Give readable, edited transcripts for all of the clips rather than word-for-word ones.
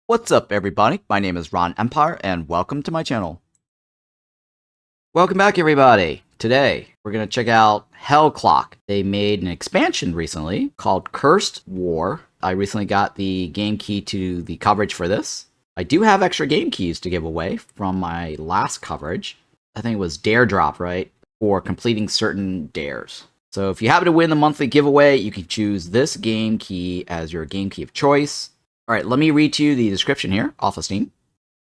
What's up, everybody? My name is Ron Empire, and welcome to my channel. Welcome back, everybody. Today, we're going to check out Hell Clock. They made an expansion recently called Cursed War. I recently got the game key to the coverage for this. I do have extra game keys to give away from my last coverage. I think it was Dare Drop, right? For completing certain dares. So if you happen to win the monthly giveaway, you can choose this game key as your game key of choice. Alright, let me read to you the description here, off of Steam.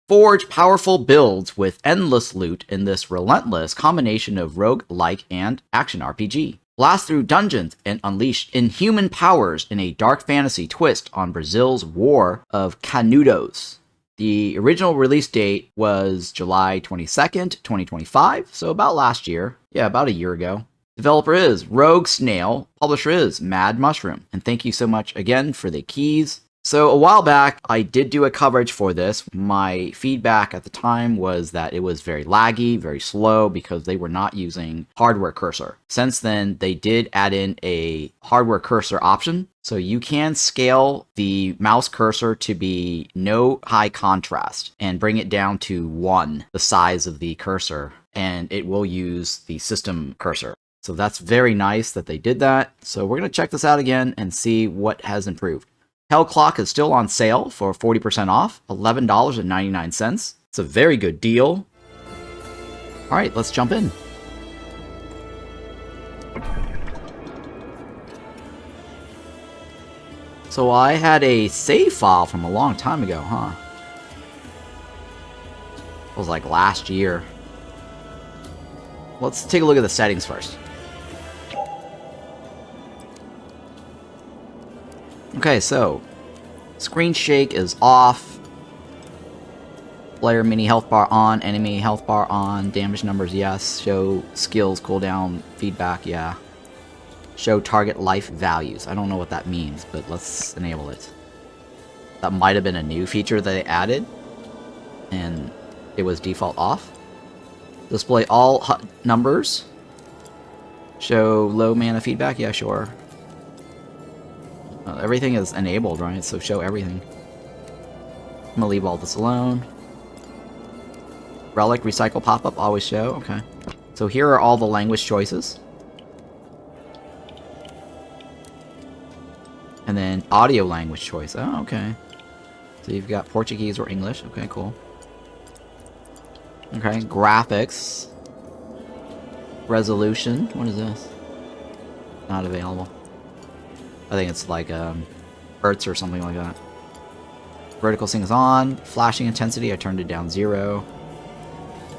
Forge powerful builds with endless loot in this relentless combination of rogue-like and action RPG. Blast through dungeons and unleash inhuman powers in a dark fantasy twist on Brazil's War of Canudos. The original release date was July 22nd, 2025, so about last year. Yeah, about a year ago. Developer is Rogue Snail, publisher is Mad Mushroom, and thank you so much again for the keys. So a while back, I did do a coverage for this. My feedback at the time was that it was very laggy, very slow, because they were not using hardware cursor. Since then, they did add in a hardware cursor option. So you can scale the mouse cursor to be no high contrast and bring it down to 1, the size of the cursor, and it will use the system cursor. So that's very nice that they did that. So we're going to check this out again and see what has improved. Hell Clock is still on sale for 40% off, $11.99. It's a very good deal. Alright, let's jump in. So I had a save file from a long time ago, huh? It was like last year. Let's take a look at the settings first. Okay, so screen shake is off. Player mini health bar on, enemy health bar on, damage numbers, yes. Show skills, cooldown, feedback, yeah. Show target life values. I don't know what that means, but let's enable it. That might have been a new feature that they added, and it was default off. Display all HUD numbers. Show low mana feedback, yeah, sure. Everything is enabled, right? So show everything. I'm gonna leave all this alone. Relic, recycle pop-up, always show. Okay. So here are all the language choices. And then audio language choice. Oh, okay. So you've got Portuguese or English. Okay, cool. Okay, graphics. Resolution. What is this? Not available. I think it's like hertz or something like that. Vertical sync is on. Flashing intensity, I turned it down 0.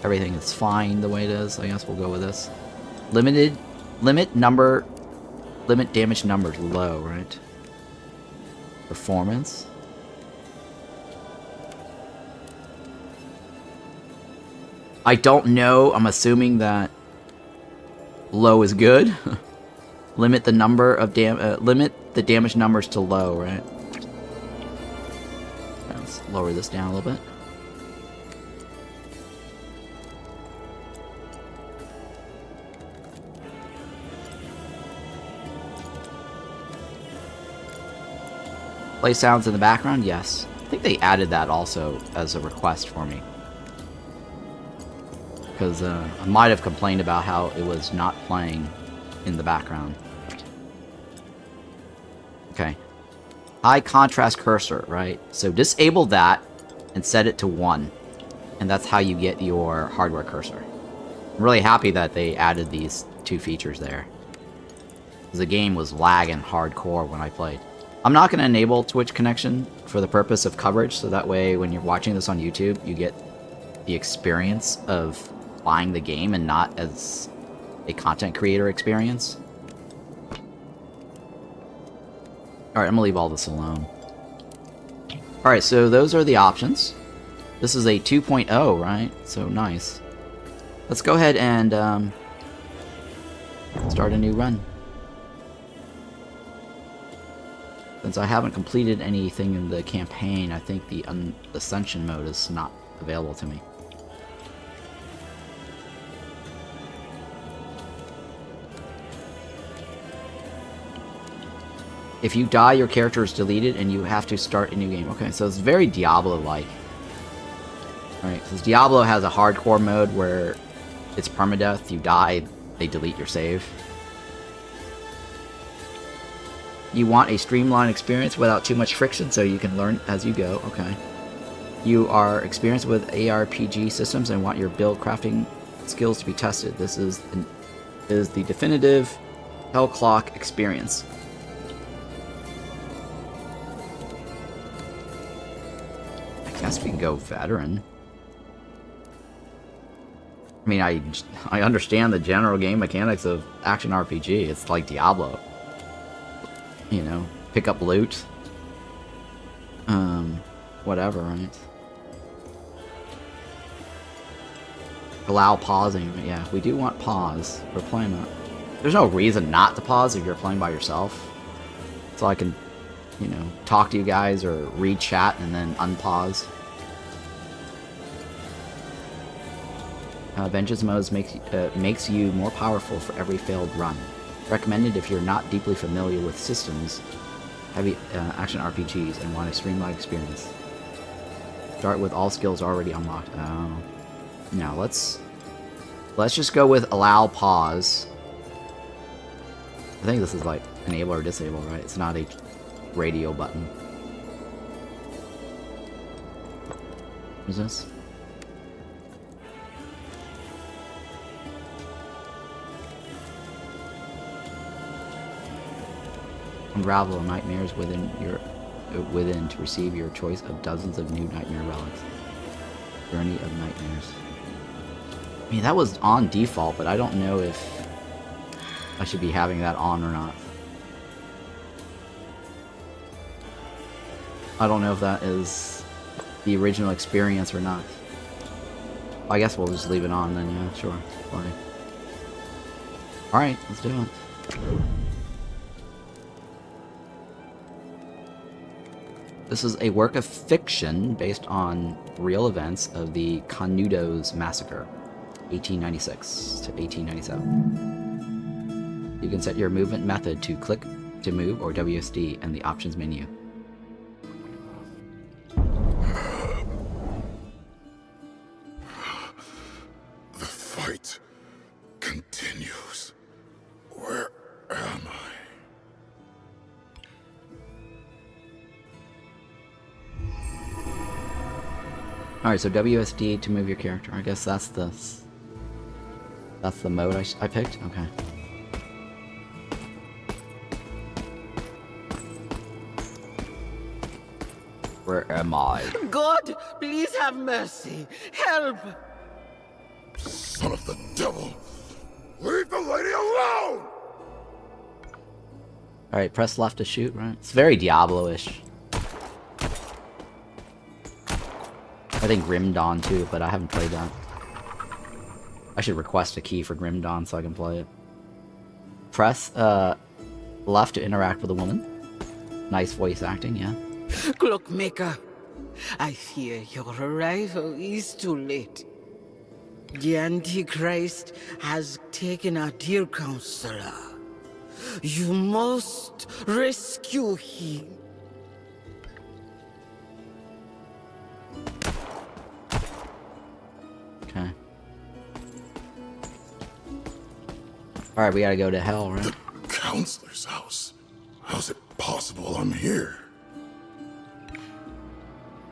Everything is fine the way it is. I guess we'll go with this. Limit damage numbers low, right? Performance. I don't know. I'm assuming that low is good. Limit the number of limit the damage numbers to low, right? Let's lower this down a little bit. Play sounds in the background? Yes. I think they added that also as a request for me. Because I might have complained about how it was not playing in the background. Okay. High contrast cursor, right? So disable that and set it to 1. And that's how you get your hardware cursor. I'm really happy that they added these 2 features there. Because the game was lagging hardcore when I played. I'm not going to enable Twitch connection for the purpose of coverage, so that way when you're watching this on YouTube, you get the experience of buying the game and not as a content creator experience. Alright, I'm gonna leave all this alone. Alright, so those are the options. This is a 2.0, right? So nice. Let's go ahead and start a new run. Since I haven't completed anything in the campaign, I think the Ascension mode is not available to me. If you die, your character is deleted and you have to start a new game. Okay, so it's very Diablo-like. Alright, because Diablo has a hardcore mode where it's permadeath. You die, they delete your save. You want a streamlined experience without too much friction so you can learn as you go. Okay. You are experienced with ARPG systems and want your build crafting skills to be tested. This is the definitive Hellclock experience. I guess we can go veteran. I mean, I understand the general game mechanics of action RPG. It's like Diablo. You know, pick up loot. Whatever, right? Allow pausing. Yeah, we do want pause. We're playing that. There's no reason not to pause if you're playing by yourself. So I can, you know, talk to you guys or read chat and then unpause. Vengeance modes makes you more powerful for every failed run. Recommended if you're not deeply familiar with systems, heavy action RPGs, and want a streamlined experience. Start with all skills already unlocked. Oh. No, let's just go with allow pause. I think this is like enable or disable, right? It's not a radio button. What is this? Unravel nightmares within to receive your choice of dozens of new nightmare relics. Journey of Nightmares. I mean, that was on default, but I don't know if I should be having that on or not. I don't know if that is the original experience or not. I guess we'll just leave it on then, yeah, sure. Fine. Alright, let's do it. This is a work of fiction based on real events of the Canudos massacre, 1896 to 1897. You can set your movement method to click to move or WSD in the options menu. The fight continues. Where am I? Alright, so WSD to move your character. I guess that's the mode I picked? Okay. Where am I? God, please have mercy. Help! Son of the devil! Leave the lady alone! Alright, press left to shoot, right? It's very Diablo-ish. I think Grim Dawn too, but I haven't played that. I should request a key for Grim Dawn so I can play it. Press left to interact with a woman. Nice voice acting, yeah. Cloakmaker, I fear your arrival is too late. The Antichrist has taken our dear counselor. You must rescue him. Okay. Alright, we gotta go to hell, right? The counselor's house? How's it possible I'm here?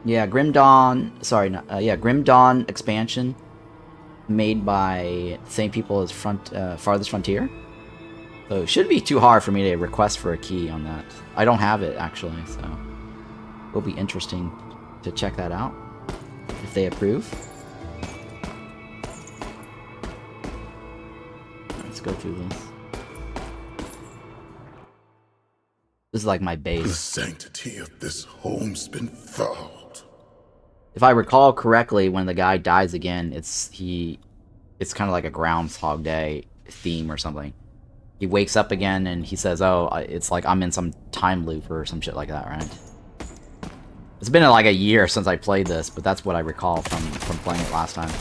Yeah, Grim Dawn... Sorry, yeah, Grim Dawn expansion made by the same people as Farthest Frontier. So it shouldn't be too hard for me to request for a key on that. I don't have it, actually, so... It'll be interesting to check that out, if they approve. Let's go through this. This is like my base. The sanctity of this home's been fouled. If I recall correctly, when the guy dies again, it's kind of like a Groundhog Day theme or something. He wakes up again and he says, "Oh, it's like I'm in some time loop or some shit like that," right? It's been like a year since I played this, but that's what I recall from playing it last time.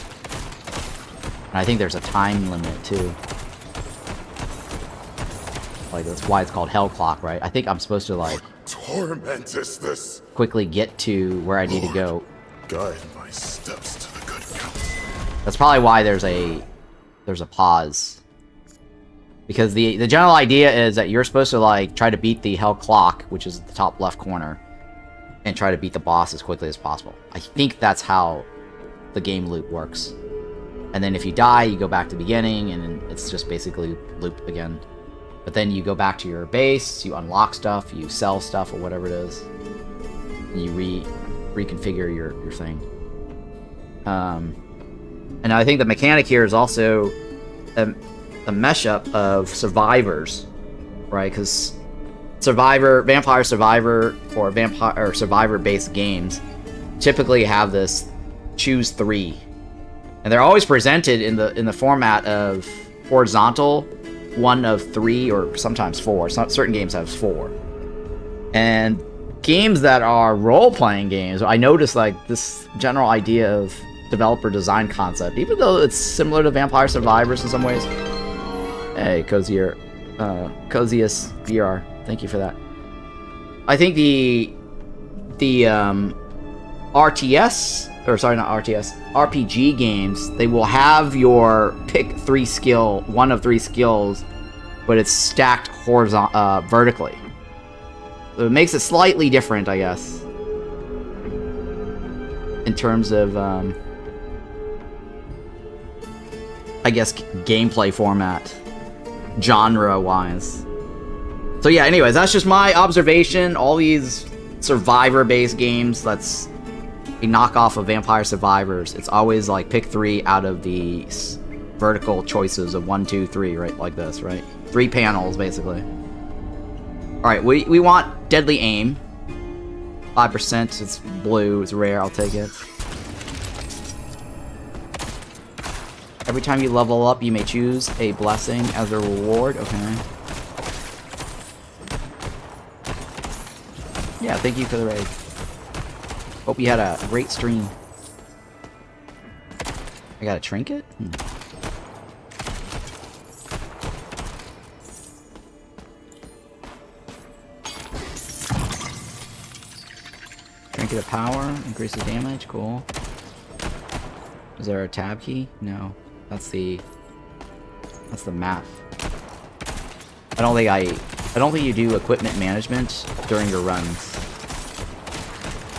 And I think there's a time limit too. Like, that's why it's called Hell Clock, right? I think I'm supposed to, like, Torment is this? quickly get to where I need to go. Guide my steps to the good counsel. That's probably why there's a pause. Because the general idea is that you're supposed to, like, try to beat the Hell Clock, which is at the top left corner, and try to beat the boss as quickly as possible. I think that's how the game loop works. And then if you die, you go back to the beginning, and it's just basically loop again. But then you go back to your base, you unlock stuff, you sell stuff, or whatever it is. And you reconfigure your thing. And I think the mechanic here is also a mesh-up of survivors, right? Because Vampire Survivor, or Vampire Survivor-based games typically have this choose 3. And they're always presented in the format of horizontal, 1 of 3, or sometimes 4. Certain games have 4. And games that are role-playing games, I noticed, like, this general idea of developer design concept, even though it's similar to Vampire Survivors in some ways. Hey, Coziest VR, thank you for that. I think the RPG games, they will have your pick 3 skill, 1 of 3 skills, but it's stacked vertically. So it makes it slightly different, I guess, in terms of, I guess, gameplay format, genre-wise. So yeah, anyways, that's just my observation. All these survivor-based games, that's a knockoff of Vampire Survivors. It's always like pick 3 out of the vertical choices of 1, 2, 3, right? Like this, right? 3 panels, basically. Alright, we want Deadly Aim. 5%, it's blue, it's rare, I'll take it. Every time you level up, you may choose a blessing as a reward. Okay. Yeah, thank you for the raid. Hope you had a great stream. I got a trinket? Trinket of power, increases damage, cool. Is there a tab key? No. That's the map. I don't think you do equipment management during your runs.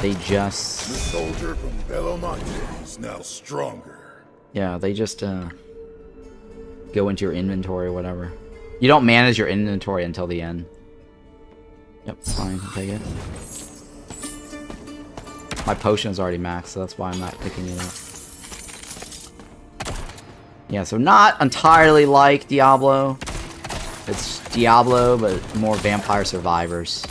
They just... The soldier from Belomonte is now stronger. Yeah, they just go into your inventory or whatever. You don't manage your inventory until the end. Yep, it's fine. I'll take it. My potion is already maxed, so that's why I'm not picking it up. Yeah, so not entirely like Diablo. It's Diablo, but more Vampire Survivors.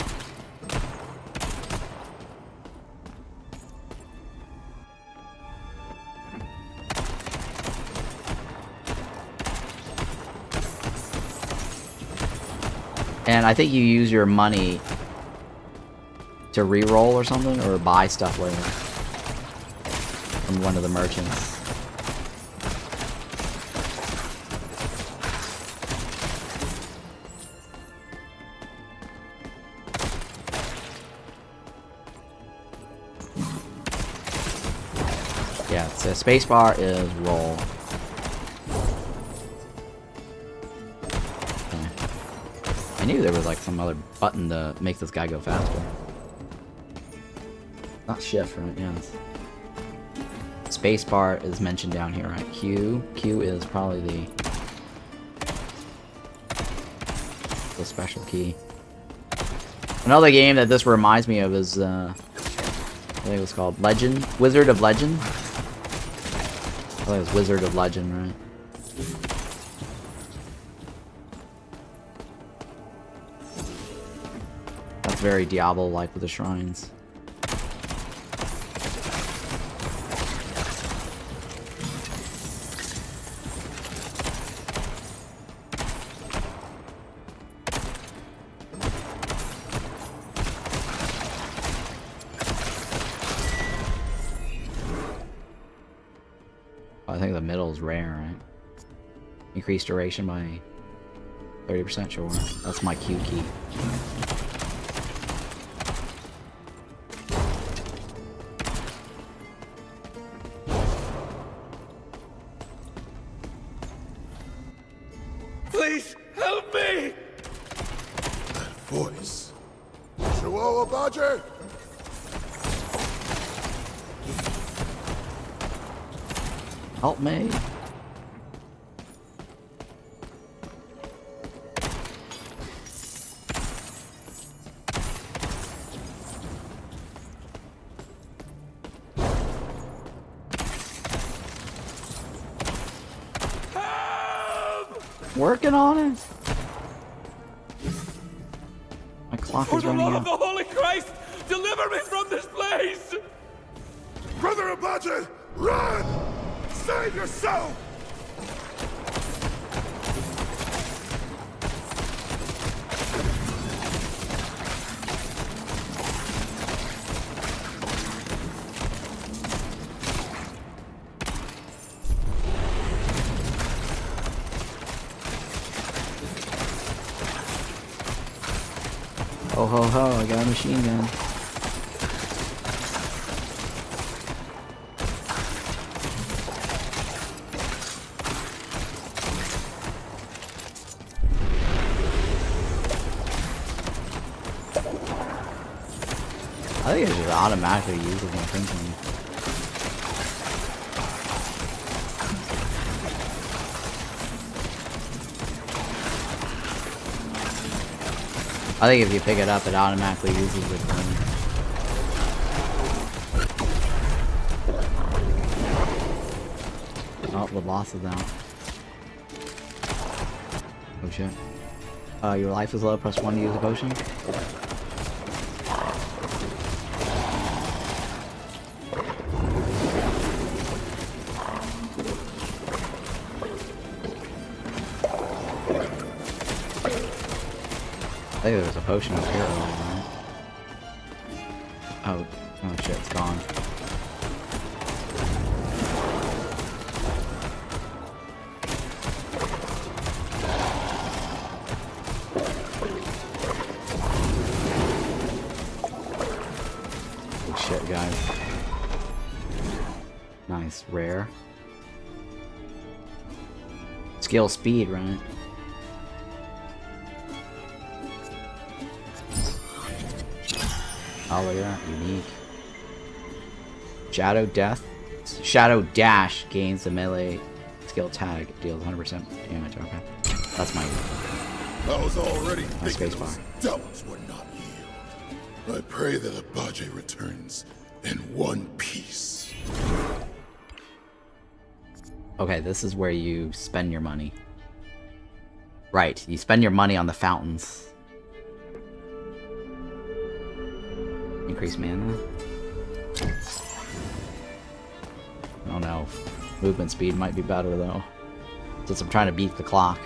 And I think you use your money to re-roll or something, or buy stuff later from one of the merchants. Yeah, so spacebar is roll. Okay. I knew there was like some other button to make this guy go faster. Not shift, right? Yes. Spacebar is mentioned down here, right? Q is probably the special key. Another game that this reminds me of is I think it was called Wizard of Legend. I think it was Wizard of Legend, right? That's very Diablo-like with the shrines. I think the middle is rare, right? Increased duration by 30% sure. That's my Q key. Please help me! That voice. Chihuahua Badger! Help me. Working on it. My clock For is the running love of out. the Holy Christ, deliver me from this place! Brother Badger, run! Save yourself! Oh ho ho, I got a machine gun. I think it just automatically uses my thinking. I think if you pick it up, it automatically uses it. Oh, the boss is out. Oh shit. Your life is low, press 1 to use a potion. I think there was a potion up here earlier, right? Oh shit, it's gone. Good shit, guys. Nice, rare. Skill speed, right? Oh, look at that. Unique. Shadow Death. Shadow Dash gains the melee skill tag. Deals 100% damage. Okay. That's my... I was already thinking spacebar. those devils would not yield. I pray that Abaje returns in one piece. Okay, this is where you spend your money. Right, you spend your money on the fountains. Increase mana. Oh no. Movement speed might be better though. Since I'm trying to beat the clock.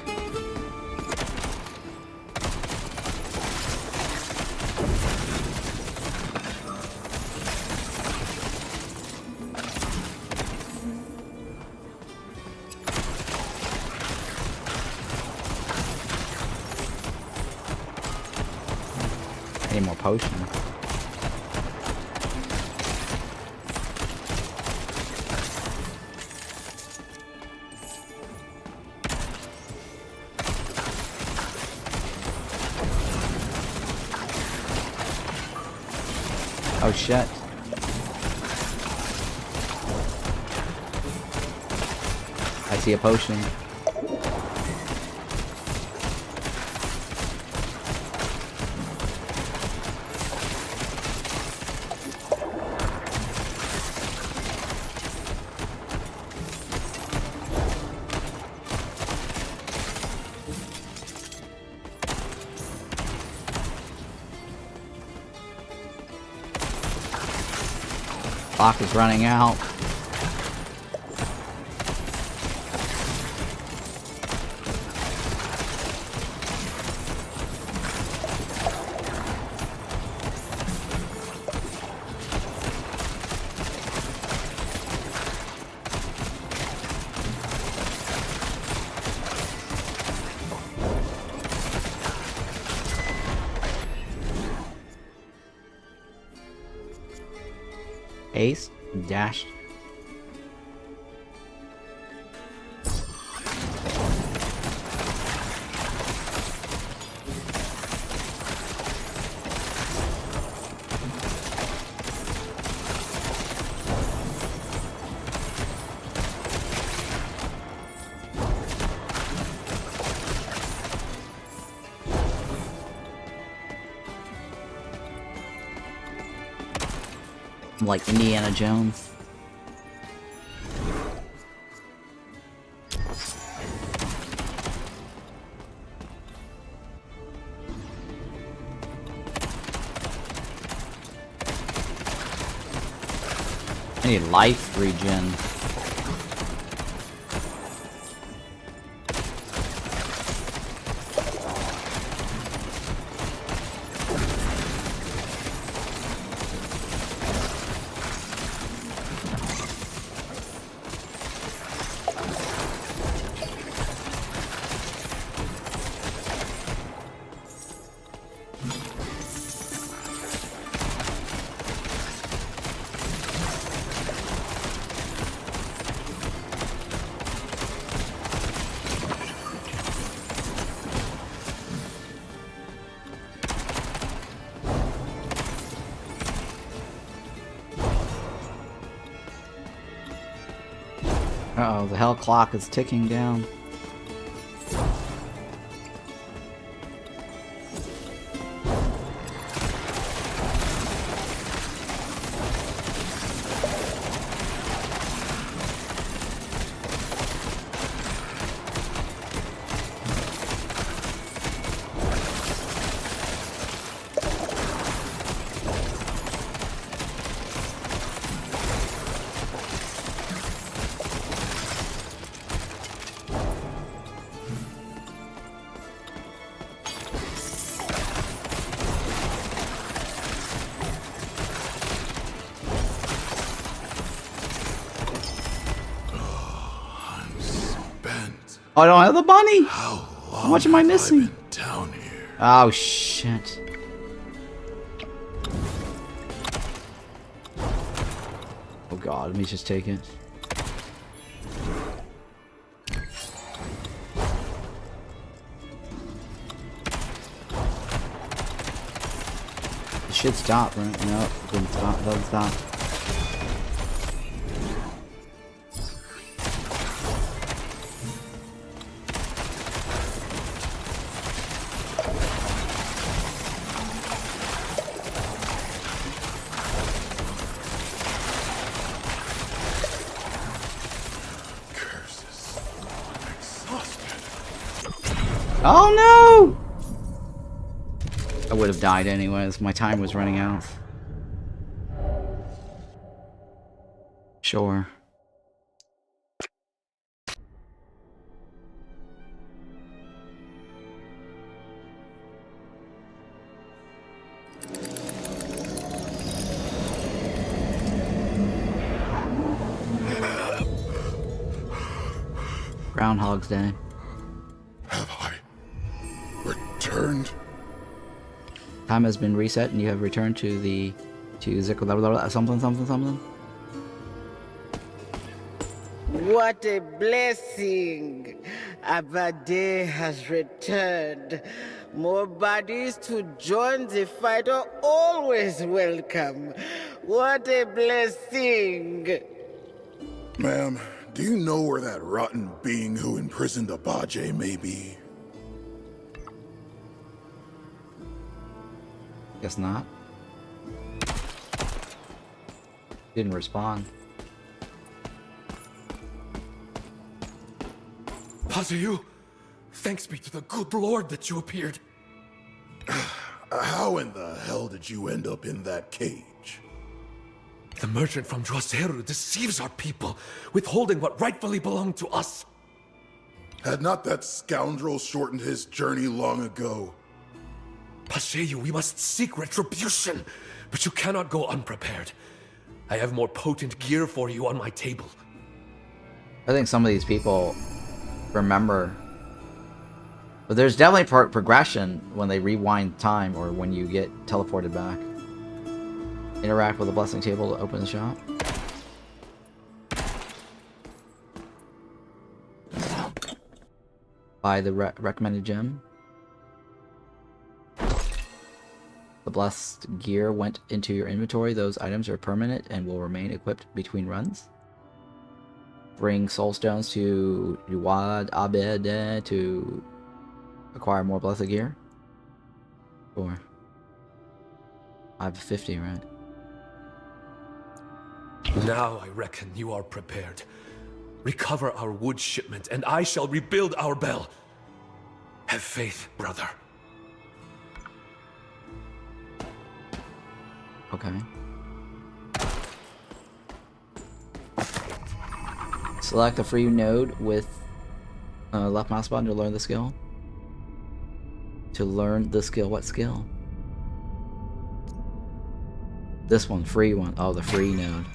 Any more potion? Oh shit. I see a potion. Clock is running out. Haste, dash. Like Indiana Jones. I need life regen. Uh-oh, the hell clock is ticking down. Oh, I don't have the bunny! How much am I missing? I've been down here? Oh, shit. Oh god, let me just take it. It should stop, right? No, it didn't stop, doesn't stop. Oh no! I would have died anyways. My time was running out. Sure. Groundhog's Day. Have I returned? Time has been reset and you have returned to the something. What a blessing! Abade has returned. More bodies to join the fight are always welcome. What a blessing! Ma'am, do you know where that rotten being who imprisoned Abaje may be? Guess not. Didn't respond. Pajeú, thanks be to the good Lord that you appeared. How in the hell did you end up in that cage? The merchant from Droseru deceives our people, withholding what rightfully belonged to us. Had not that scoundrel shortened his journey long ago? Pajeú, we must seek retribution, but you cannot go unprepared. I have more potent gear for you on my table. I think some of these people remember, but there's definitely progression when they rewind time or when you get teleported back. Interact with the blessing table to open the shop. Buy the recommended gem. The blessed gear went into your inventory. Those items are permanent and will remain equipped between runs. Bring soul stones to Wad Abed to acquire more blessed gear. 4. I have 50, right? Now I reckon you are prepared. Recover our wood shipment, and I shall rebuild our bell. Have faith, brother. Okay. Select a free node with left mouse button to learn the skill. To learn the skill. What skill? This one, free one. Oh, the free node.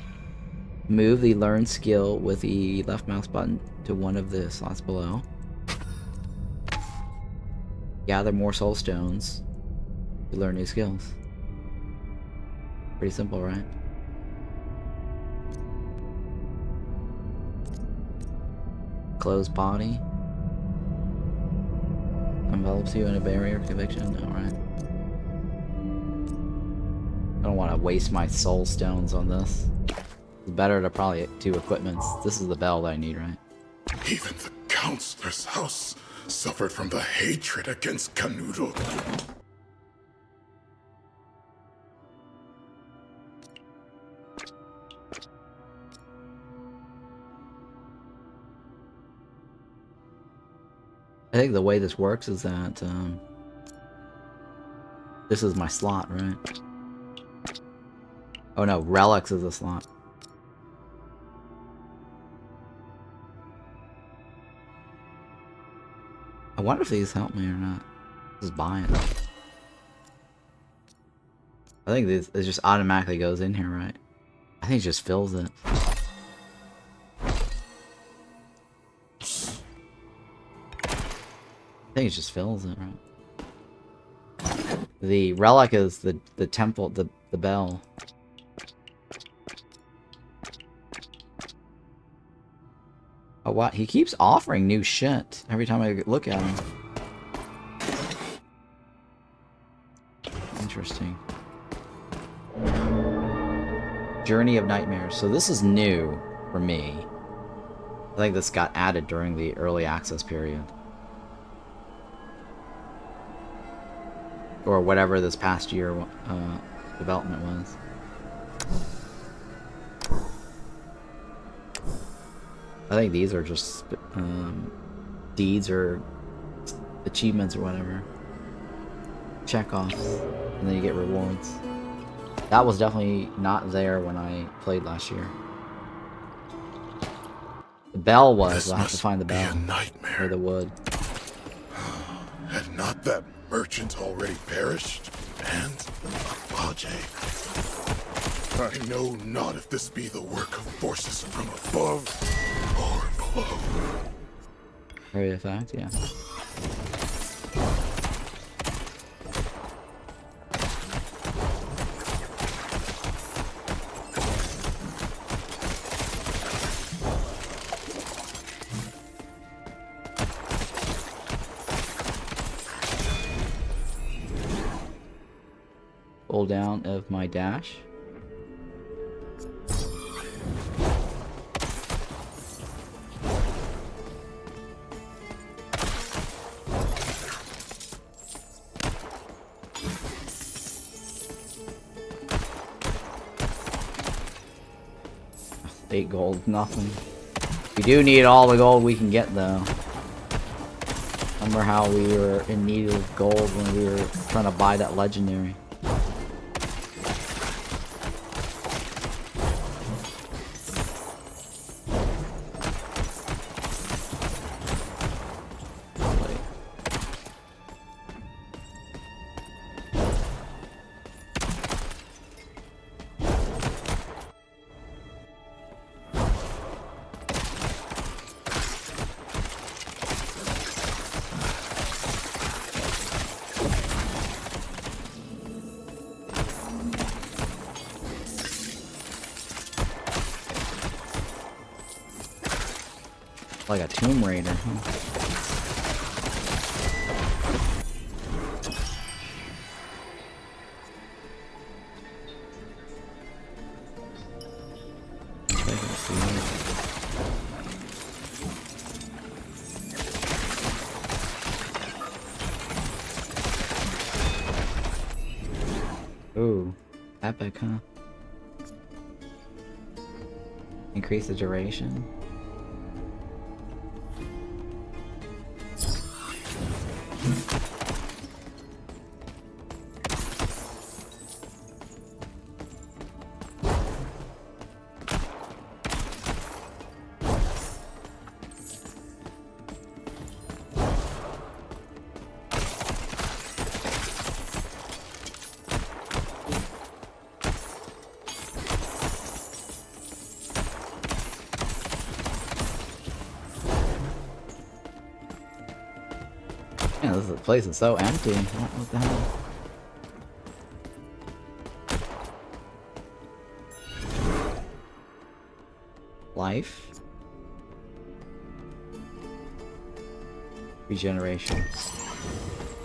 Move the learn skill with the left mouse button to one of the slots below. Gather more soul stones to learn new skills. Pretty simple, right? Closed body. Envelops you in a barrier of conviction. Alright. I don't want to waste my soul stones on this. It's better to probably do equipments. This is the bell that I need, right? Even the counselor's house suffered from the hatred against Canudos. I think the way this works is that this is my slot, right? Oh no, Relics is a slot. I wonder if these help me or not. Just buy it. I think this it just automatically goes in here, right? I think it just fills it. I think it just fills it, right? The relic is the temple, the bell. Oh, what? He keeps offering new shit every time I look at him. Interesting. Journey of Nightmares. So this is new for me. I think this got added during the early access period. Or whatever this past year development was. I think these are just deeds or achievements or whatever. Check off, and then you get rewards. That was definitely not there when I played last year. The bell was. I'll have to find the bell. A nightmare. Or the wood. Had not that merchant already perished? And Pajeú. I know not if this be the work of forces from above or below. Very effect, yeah. Hold down of my dash. $8 gold, nothing. We do need all the gold we can get though. Remember how we were in need of gold when we were trying to buy that legendary. Like a Tomb Raider, huh? Ooh, epic, huh? Increase the duration. Man, this place is so empty. What the hell? Life? Regeneration.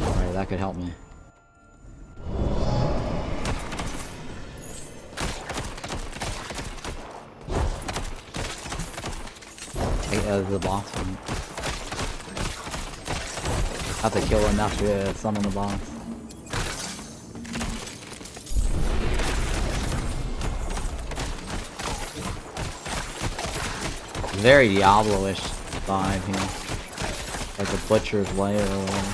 Alright, that could help me. Take the boss one. Have to kill enough to summon the boss. Very Diablo-ish vibe here. Like a butcher's lair or whatever.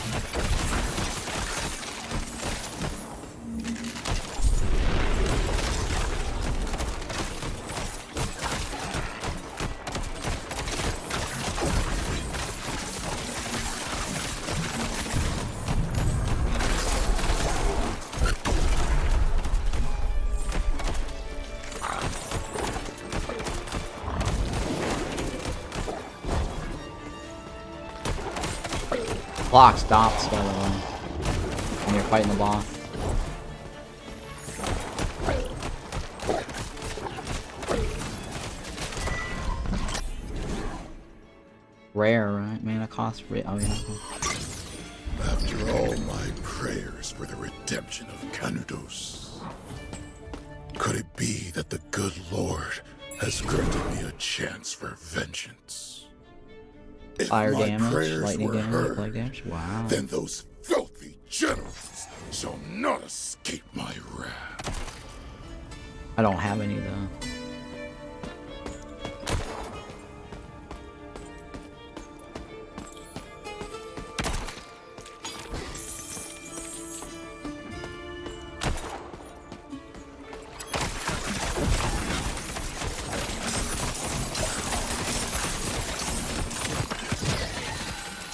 Clock stops, by the way, when you're fighting the boss. Rare, right? Mana cost rare. Oh, yeah. After all my prayers for the redemption of Canudos, could it be that the good Lord has granted me a chance for vengeance? If Fire my damage, prayers lightning were damage, heard, light damage. Wow. then those filthy generals shall not escape my wrath. I don't have any though.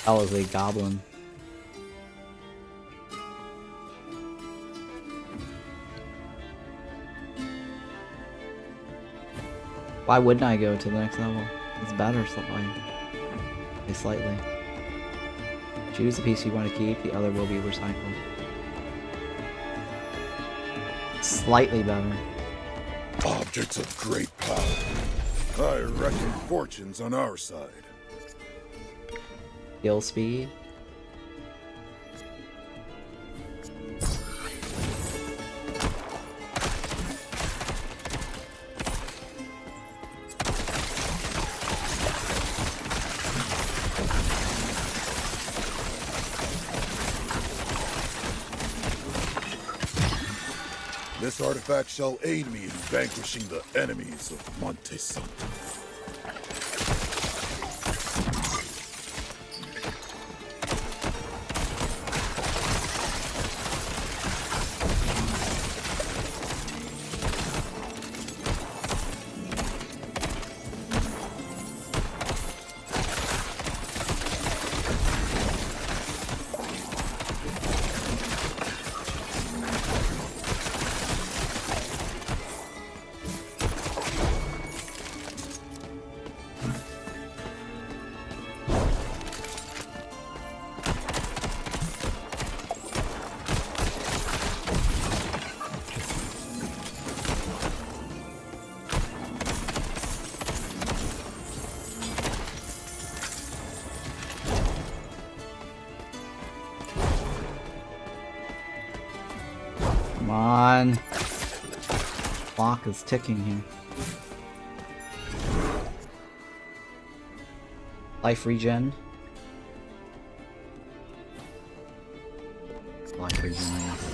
That was a goblin. Why wouldn't I go to the next level? It's better slightly. Choose the piece you want to keep, the other will be recycled. Slightly better. Objects of great power. I reckon fortune's on our side. Skill speed. This artifact shall aid me in vanquishing the enemies of Monte Santo. Come on. Clock is ticking here. Life regen. Life regen, I guess.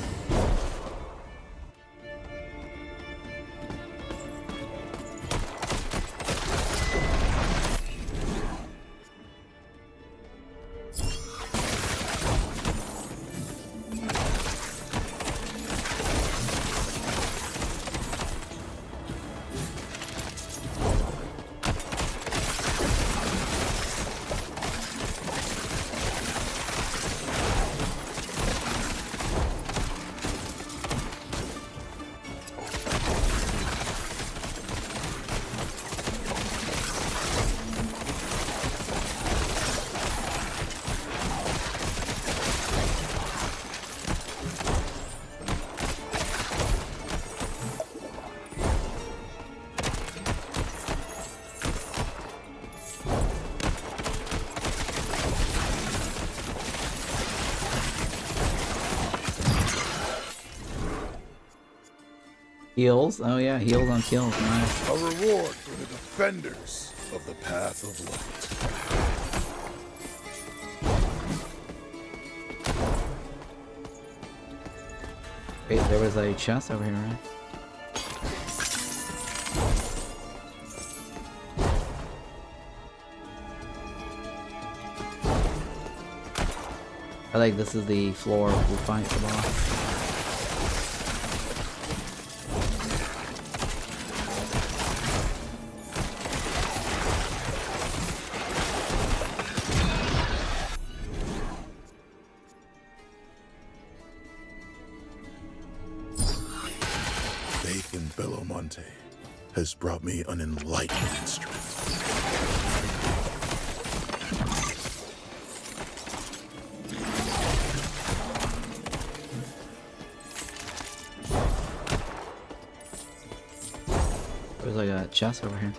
Heals? Oh yeah, heals on kills. Nice. A reward for the defenders of the path of light. Wait, there was a chest over here, right? I think this is the floor we fight the boss. Has brought me an enlightening instrument. There's like a chest over here.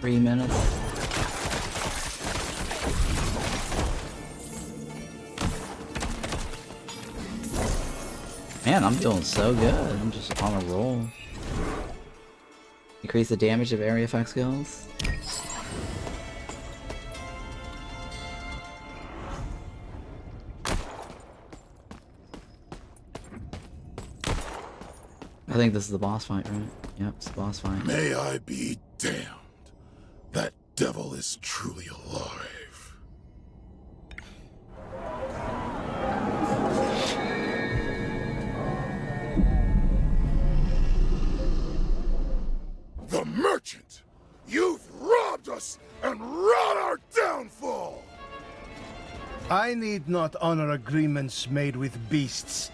Minutes. Man, I'm doing so good. I'm just on a roll. Increase the damage of area effect skills. I think this is the boss fight, right? Yep, it's the boss fight. May I be damned. That devil is truly alive. The merchant! You've robbed us and wrought our downfall! I need not honor agreements made with beasts.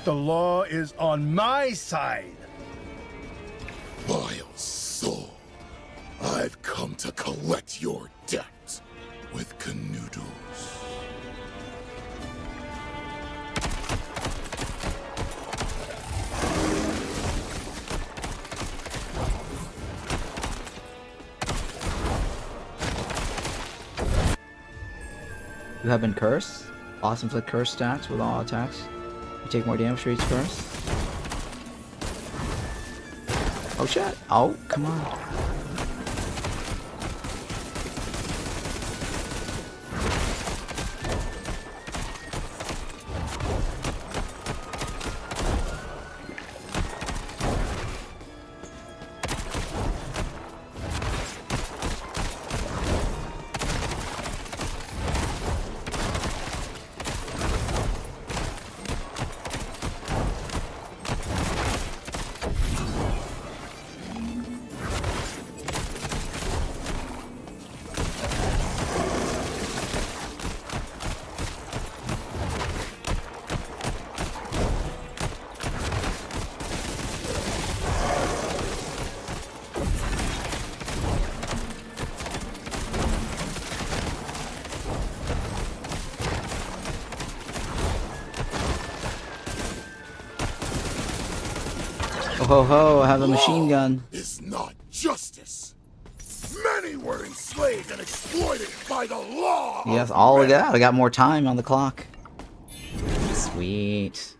The law is on my side. Vile soul. I've come to collect your debt with Canudos. You have been cursed. Boss inflict curse stats with all attacks. You take more damage for each curse. Oh shit. Oh, come on. ho ho, I have a machine Law gun. is not justice. Many were enslaved and exploited by the law. Yes, of all of men. that. I got more time on the clock. Sweet.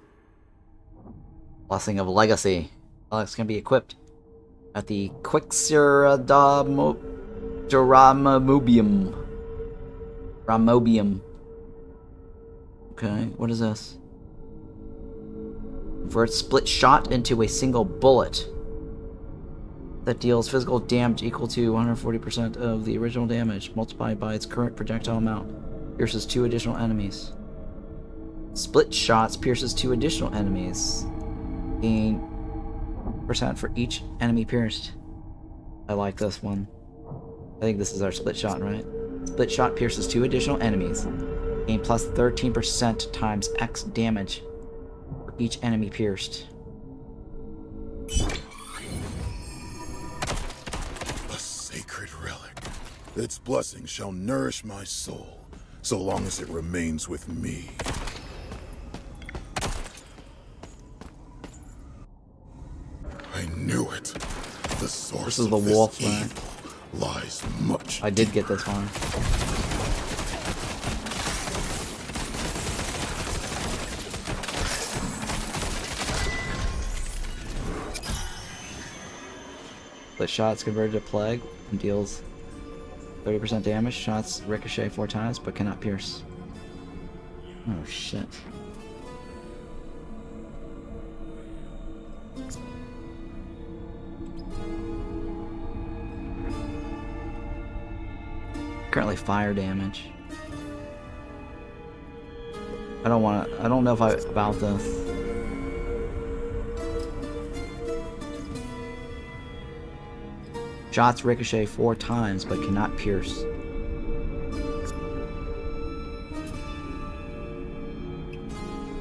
Blessing of Legacy. Relics can be equipped at the Ramobium. Okay, what is this? Convert split shot into a single bullet that deals physical damage equal to 140% of the original damage, multiplied by its current projectile amount. Pierces 2 additional enemies. Split shots pierces 2 additional enemies. Gain % for each enemy pierced. I like this one. I think this is our split shot, right? Split shot pierces 2 additional enemies. Gain plus 13% times X damage for each enemy pierced. A sacred relic. Its blessing shall nourish my soul, so long as it remains with me. I knew it. The source This is the of wolf, this right? evil lies much. I did get this one. Split shots converted to plague and deals 30% damage. Shots ricochet 4 times but cannot pierce. Oh shit. Currently fire damage. I don't know about this. Shots ricochet 4 times but cannot pierce.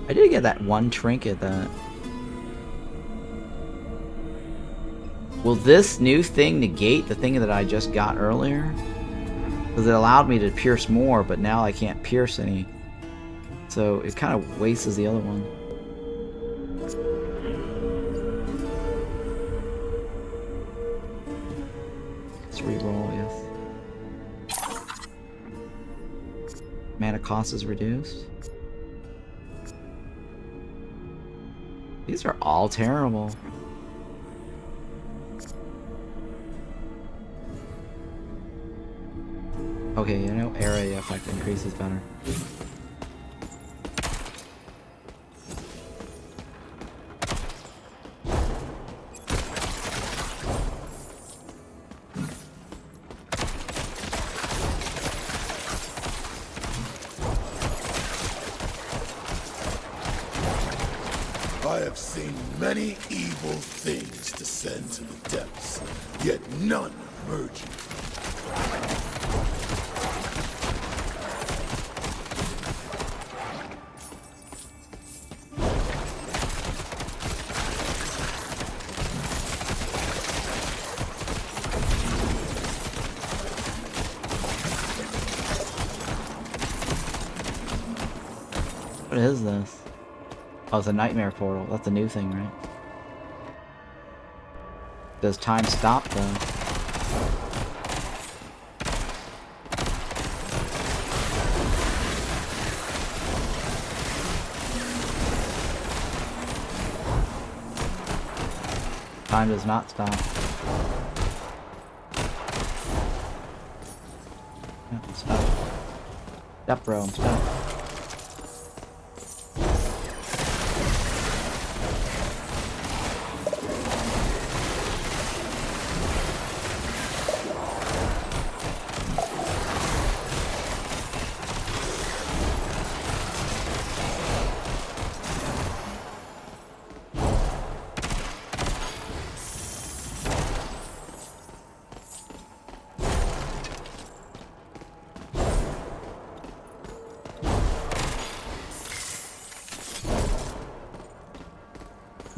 I did get that one trinket that... Will this new thing negate the thing that I just got earlier? Because it allowed me to pierce more, but now I can't pierce any. So it kind of wastes the other one. Let's reroll, yes. Mana cost is reduced. These are all terrible. Okay, you know, area effect increase is better. I have seen many evil things descend to the depths, yet none emerge. What is this? Oh, it's a nightmare portal. That's a new thing, right? Does time stop, though? Time does not stop. Yeah, stop. Step, bro, stop.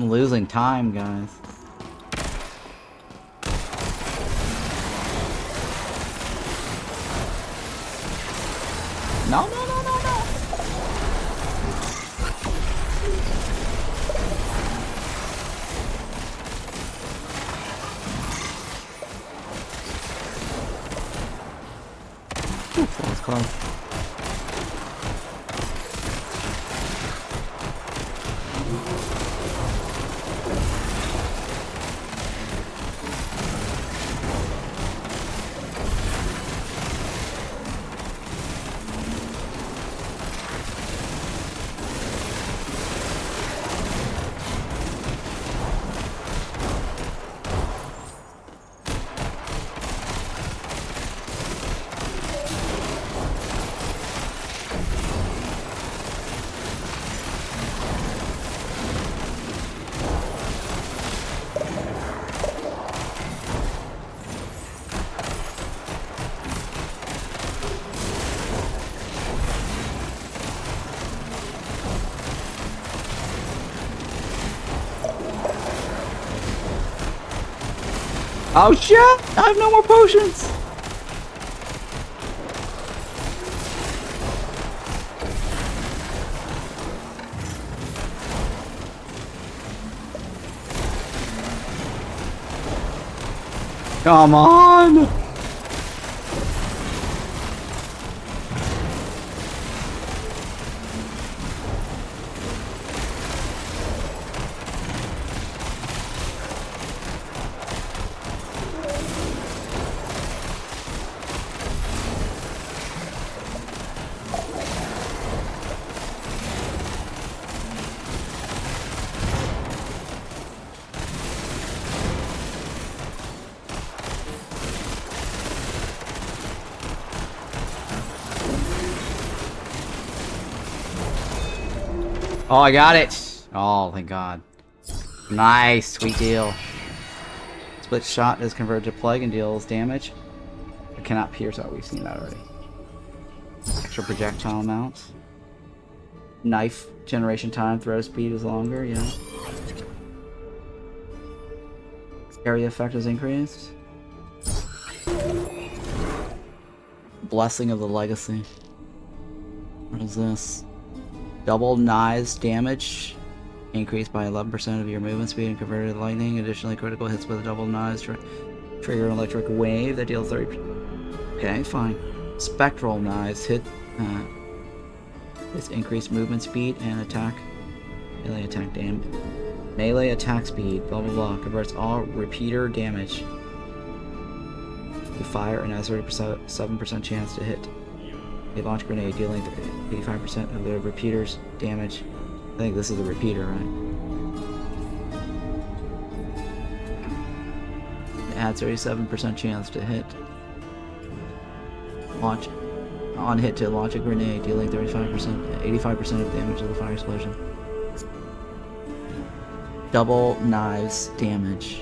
I'm losing time, guys. No, no, no, no, no. That was close. Oh shit! I have no more potions! Come on! Oh, I got it! Oh, thank God. Nice, sweet deal. Split shot is converted to plague and deals damage. It cannot pierce. Oh, we've seen that already. Extra projectile amount. Knife generation time, throw speed is longer, yeah. Area effect is increased. Blessing of the Legacy. What is this? Double knives damage increased by 11% of your movement speed and converted to lightning. Additionally, critical hits with a double knives trigger an electric wave that deals 30. Okay, fine. Spectral knives hit. It's increased movement speed and attack. Melee attack damage. Melee attack speed. Blah blah blah. Converts all repeater damage. You fire and has 37% chance to hit. A launch grenade dealing 85% of the repeater's damage. I think this is the repeater, right? It adds 37% chance to hit. Launch on hit to launch a grenade, dealing 85% of damage to the fire explosion. Double knives damage.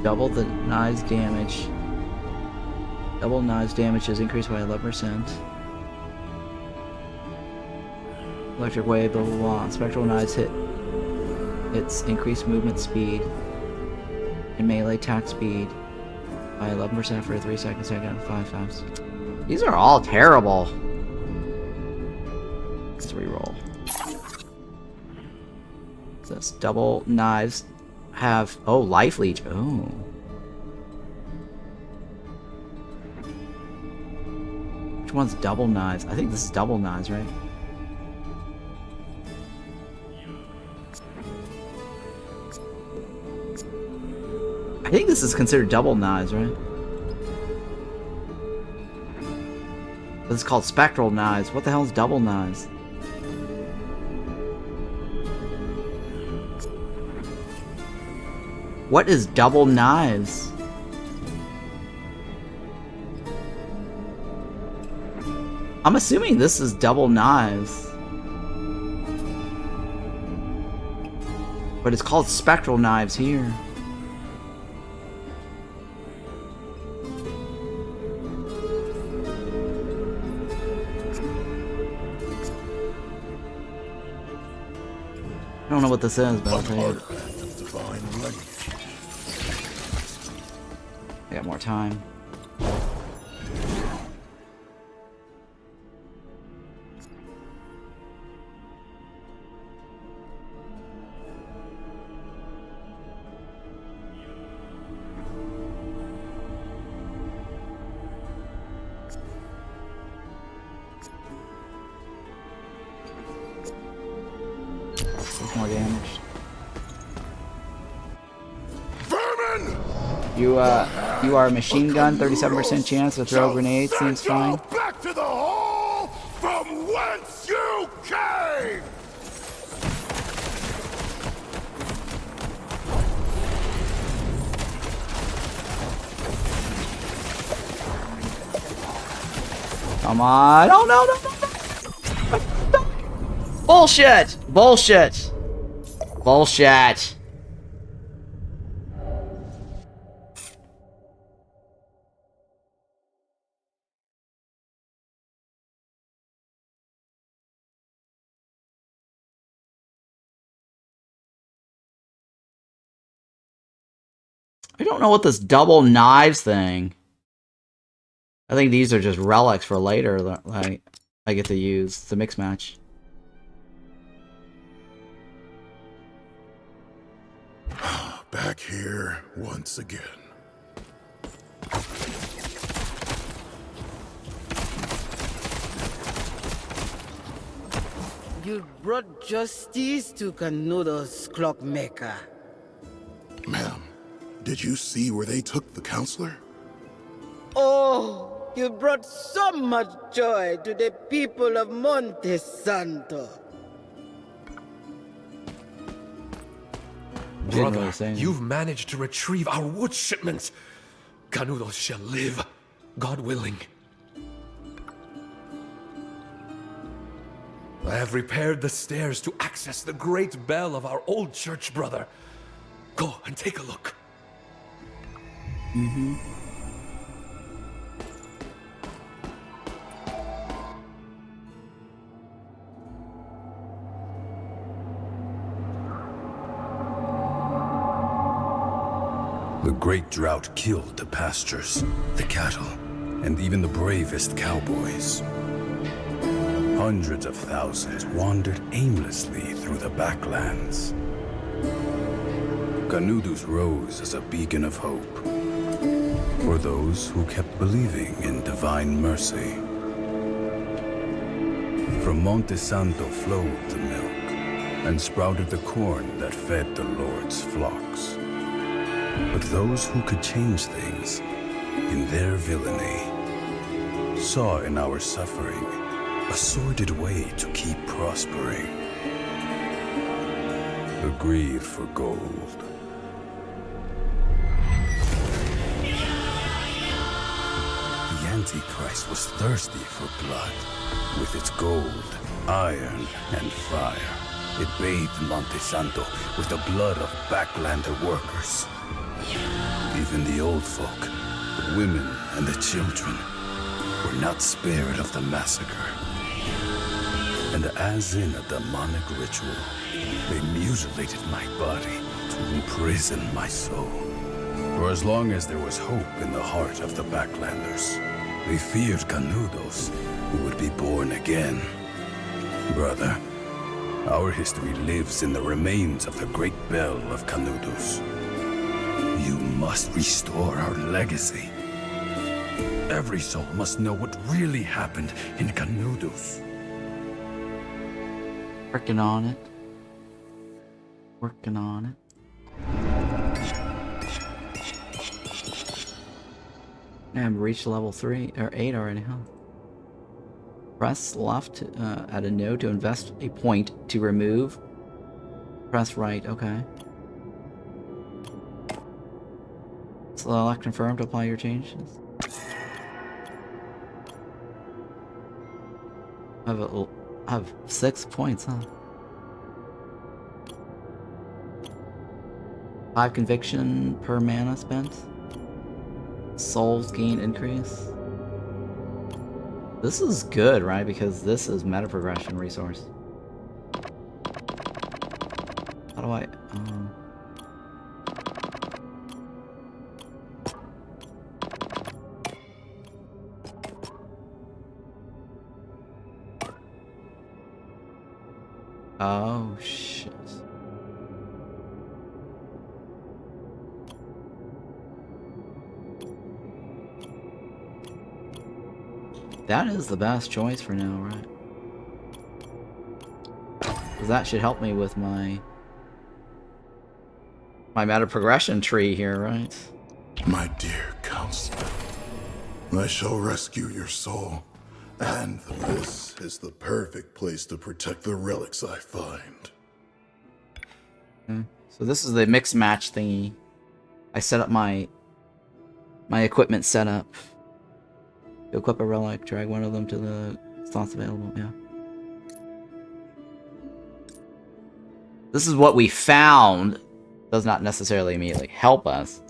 Double the knives damage. Double knives damage is increased by 11%. Electric wave, blah blah blah. Spectral knives hit. It's increased movement speed and melee attack speed by 11% for 3 seconds. I got 5 times. These are all terrible. Let's reroll. This double knives have life leech. Oh. Which one's double knives? I think this is double knives, right? I think this is considered double knives, right? This is called spectral knives. What the hell is double knives? What is double knives? I'm assuming this is double knives. But it's called spectral knives here. I don't know what this is, but I'll tell you. I got more time. 6 more damage. Vermin! You are a machine gun, 37% chance to throw grenades, seems fine. Back to the hole from whence you came! Come on. Oh, no, no, no, no. Bullshit. Bullshit. Bullshit. I don't know what this double knives thing. I think these are just relics for later that I get to use the mix match. Back here once again. You brought justice to Canudos, clockmaker. Ma'am, did you see where they took the counselor? Oh, you brought so much joy to the people of Monte Santo. Brother, you've managed to retrieve our wood shipments. Canudos shall live, God willing. I have repaired the stairs to access the great bell of our old church, brother. Go and take a look. Mm-hmm. The great drought killed the pastures, the cattle, and even the bravest cowboys. Hundreds of thousands wandered aimlessly through the backlands. Canudos rose as a beacon of hope for those who kept believing in divine mercy. From Monte Santo flowed the milk and sprouted the corn that fed the Lord's flocks. But those who could change things in their villainy saw in our suffering a sordid way to keep prospering. The greed for gold. The Antichrist was thirsty for blood. With its gold, iron, and fire, it bathed Monte Santo with the blood of backlander workers. Even the old folk, the women, and the children were not spared of the massacre. And as in a demonic ritual, they mutilated my body to imprison my soul. For as long as there was hope in the heart of the Backlanders, they feared Canudos, who would be born again. Brother, our history lives in the remains of the great bell of Canudos. You must restore our legacy. Every soul must know what really happened in Canudos. Working on it. Working on it. I've reached level 3 or 8 already, huh? Press left at a node to invest a point to remove. Press right, okay. Select confirm to apply your changes. I have 6 points, huh? 5 conviction per mana spent. Souls gain increase. This is good, right? Because this is meta progression resource. How do I... Oh, shit. That is the best choice for now, right? Because that should help me with my meta progression tree here, right? My dear counselor, I shall rescue your soul, and this is the perfect place to protect the relics I find. Okay. So this is the mix match thingy. I set up my equipment setup. To equip a relic, drag one of them to the slots available, yeah. This is what we found. Does not necessarily immediately help us,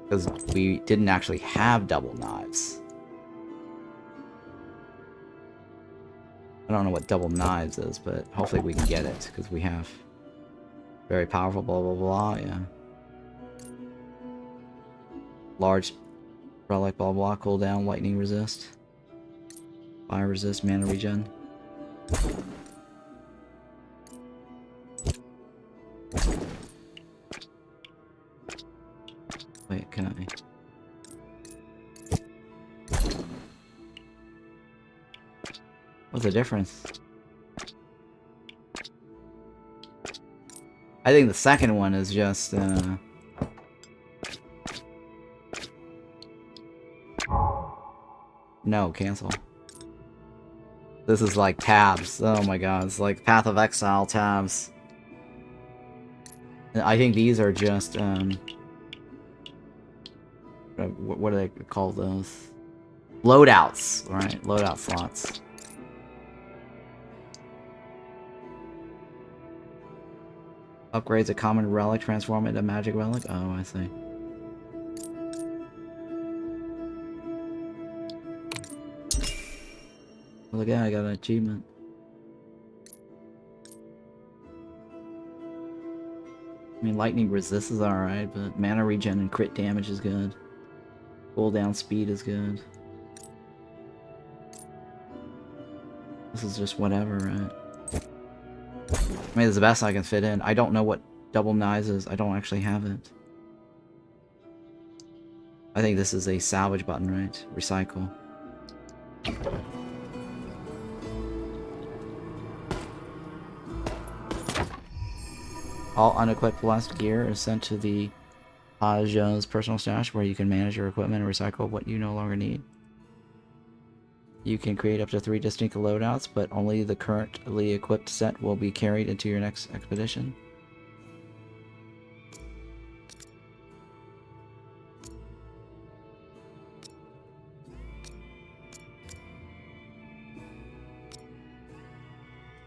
because we didn't actually have double knives. I don't know what double knives is, but hopefully we can get it, because we have very powerful blah blah blah, yeah. Large relic blah blah, cooldown, lightning resist, fire resist, mana regen. Wait, can I? What's the difference? I think the second one is just, no, cancel. This is like tabs. Oh my god, it's like Path of Exile tabs. I think these are just, what do they call those? Loadouts, right? Loadout slots. Upgrades a common relic, transform it into magic relic? Oh, I see. Look at that, I got an achievement. I mean, lightning resist is alright, but mana regen and crit damage is good. Cooldown speed is good. This is just whatever, right? I mean, it's the best I can fit in. I don't know what double knives is. I don't actually have it. I think this is a salvage button, right? Recycle. All unequipped blessed gear is sent to the Pajeú's personal stash, where you can manage your equipment and recycle what you no longer need. You can create up to 3 distinct loadouts, but only the currently equipped set will be carried into your next expedition.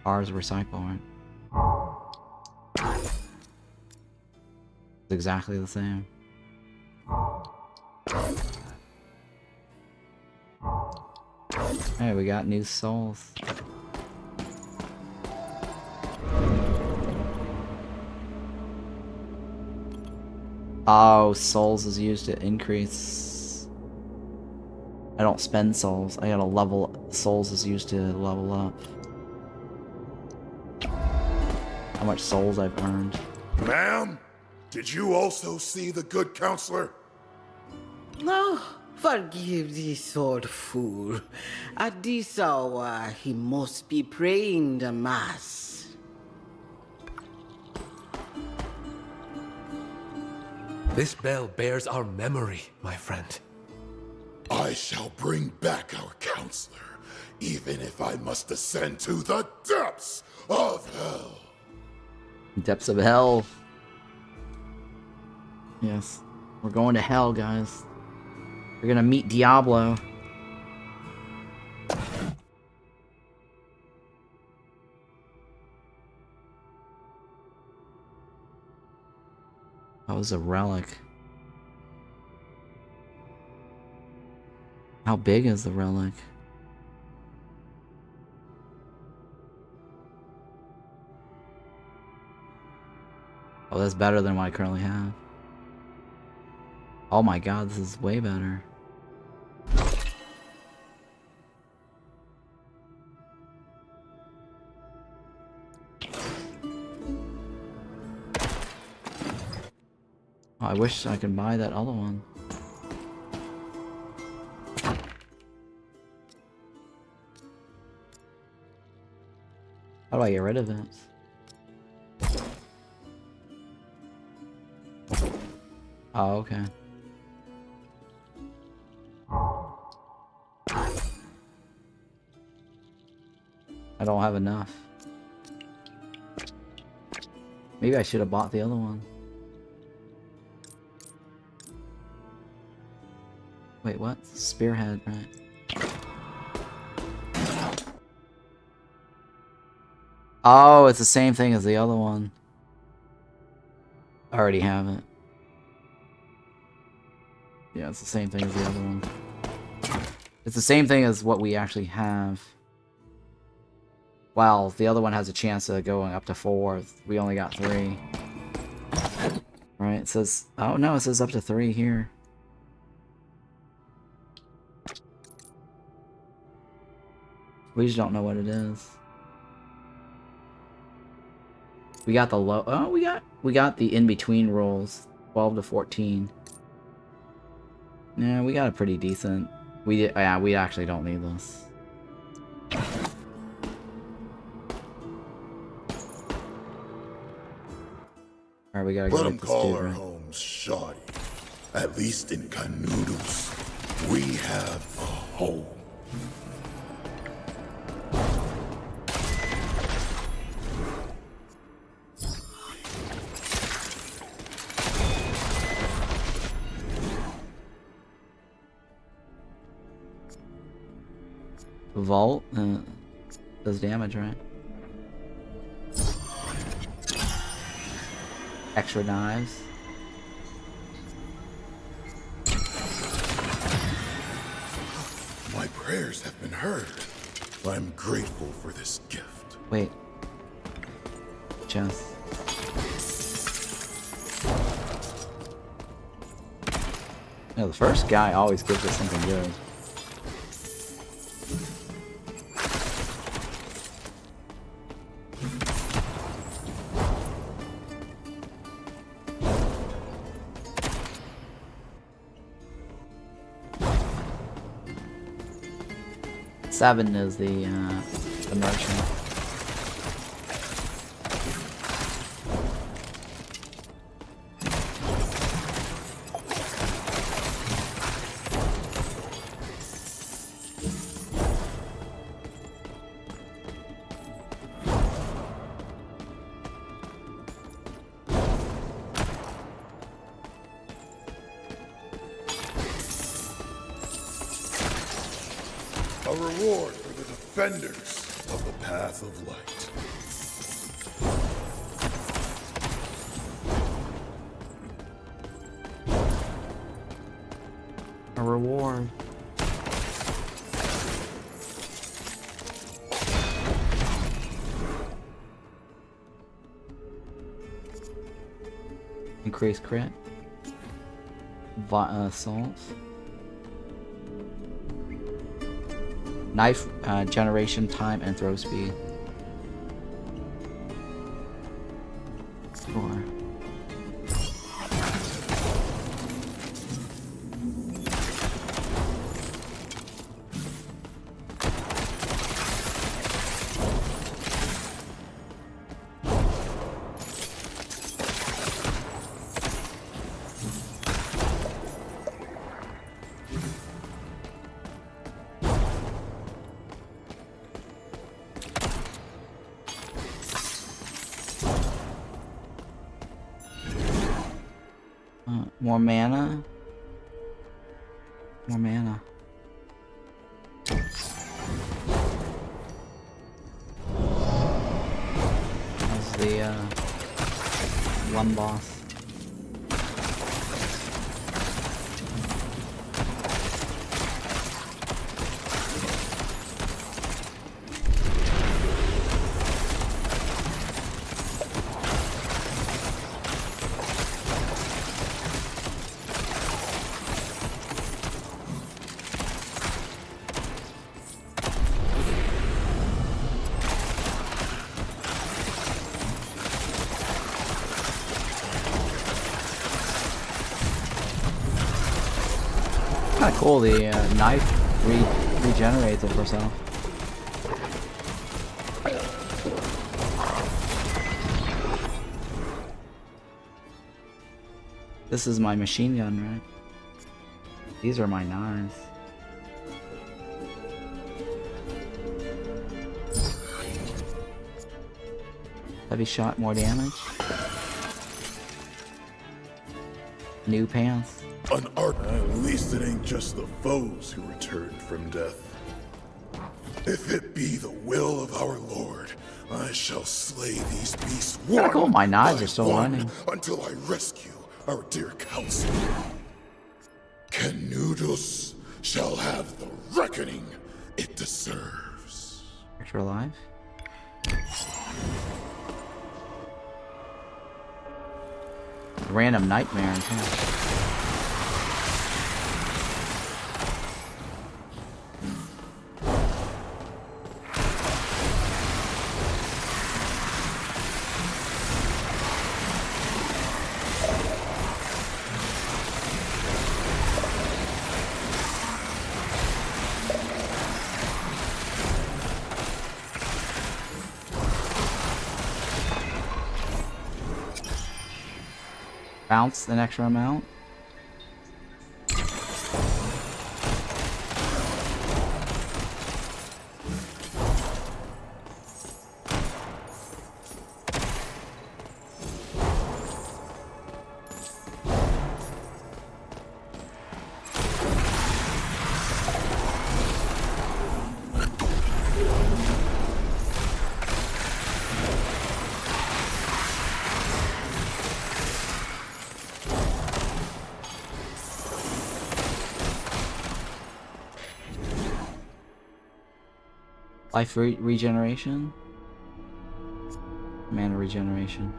Ours recycle, right? It's exactly the same. Hey, we got new souls. Oh, souls is used to increase. I don't spend souls. I gotta level. Souls is used to level up. How much souls I've earned. Ma'am, did you also see the good counselor? No, forgive this old fool. At this hour, he must be praying the mass. This bell bears our memory, my friend. I shall bring back our counselor, even if I must descend to the depths of hell. Depths of hell. Yes. We're going to hell, guys. We're gonna meet Diablo. That was a relic. How big is the relic? Oh, that's better than what I currently have. Oh my god, this is way better. Oh, I wish I could buy that other one. How do I get rid of it? Oh, okay. I don't have enough. Maybe I should have bought the other one. Wait, what? Spearhead, right? Oh, it's the same thing as the other one. I already have it. Yeah, it's the same thing as the other one. It's the same thing as what we actually have. Wow, the other one has a chance of going up to 4. We only got 3. Right, it says... Oh no, it says up to 3 here. We just don't know what it is. We got the low... Oh, we got the in-between rolls. 12 to 14. Yeah, we got a pretty decent... Yeah, we actually don't need this. Alright, we gotta go Let get them this call dude, our right? homes shoddy. At least in Canudos, we have a home. Vault? Does damage, right? Extra knives. My prayers have been heard. I'm grateful for this gift. Wait. Chest. No, the first guy always gives us something good. Seven is the merchant. A reward for the defenders of the path of light. A reward. Increase crit. Assault. Knife generation time and throw speed. 4. More mana. More mana. That's the one boss. Kind of cool, the knife regenerates it herself. This is my machine gun, right? These are my knives. Heavy shot, more damage. New pants. An art. At least it ain't just the foes who returned from death. If it be the will of our Lord, I shall slay these beasts one Cool, my knives by are still one running. until I rescue our dear counselor. Canudos shall have the reckoning it deserves. Extra alive. Random nightmares, huh? Bounce an extra amount. Life regeneration. Mana regeneration.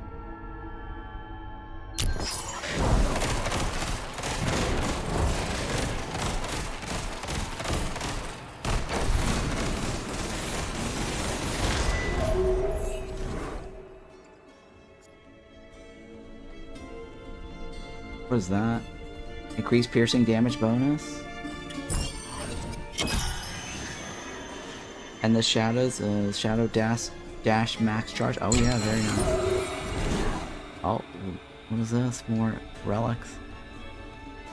What is that? Increased piercing damage bonus? And the shadows, shadow dash max charge. Oh yeah, very nice. Oh, what is this? More relics.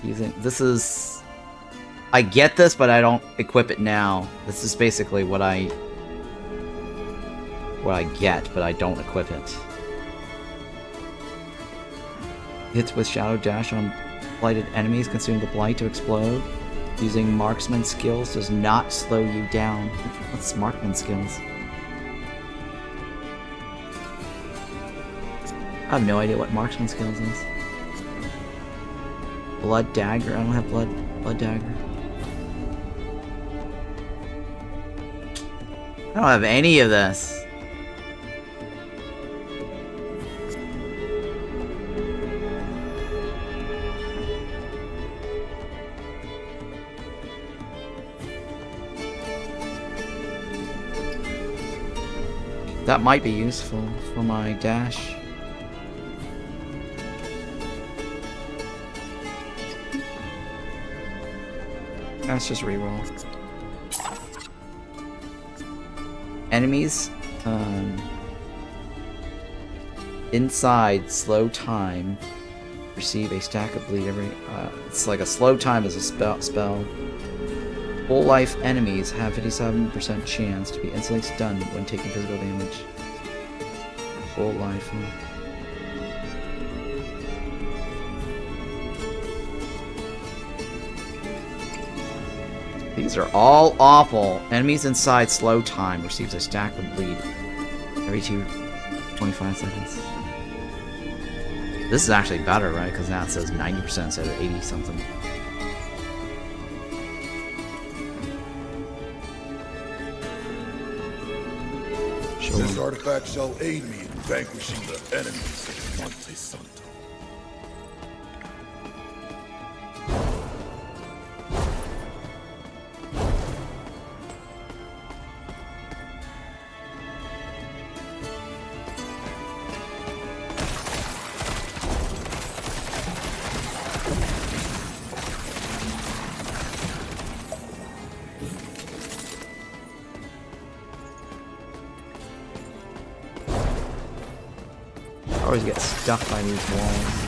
Using this is. I get this, but I don't equip it now. This is basically what I get, but I don't equip it. Hits with shadow dash on blighted enemies consume the blight to explode. Using marksman skills does not slow you down. What's marksman skills? I have no idea what marksman skills is. Blood dagger. I don't have blood dagger. I don't have any of this. That might be useful for my dash. Let's just reroll. Enemies inside slow time receive a stack of bleed every. It's like a slow time is a spell. Full life enemies have 57% chance to be instantly stunned when taking physical damage. Full life. These are all awful. Enemies inside slow time receives a stack of bleed every 25 seconds. This is actually better, right? Because now it says 90% instead of 80 something. This artifact shall aid me in vanquishing the enemies of Monte Santo. I always get stuck by these walls.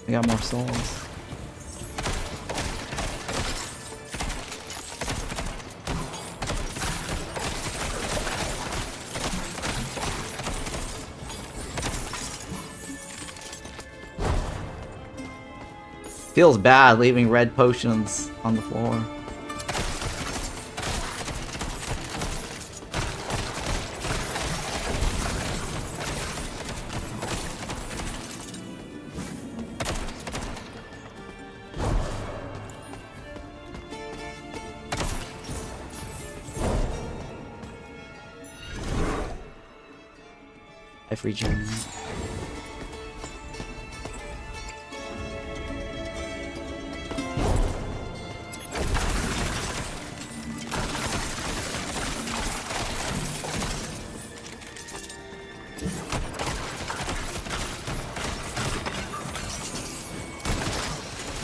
I got more souls. Feels bad leaving red potions on the floor. Life regenerate.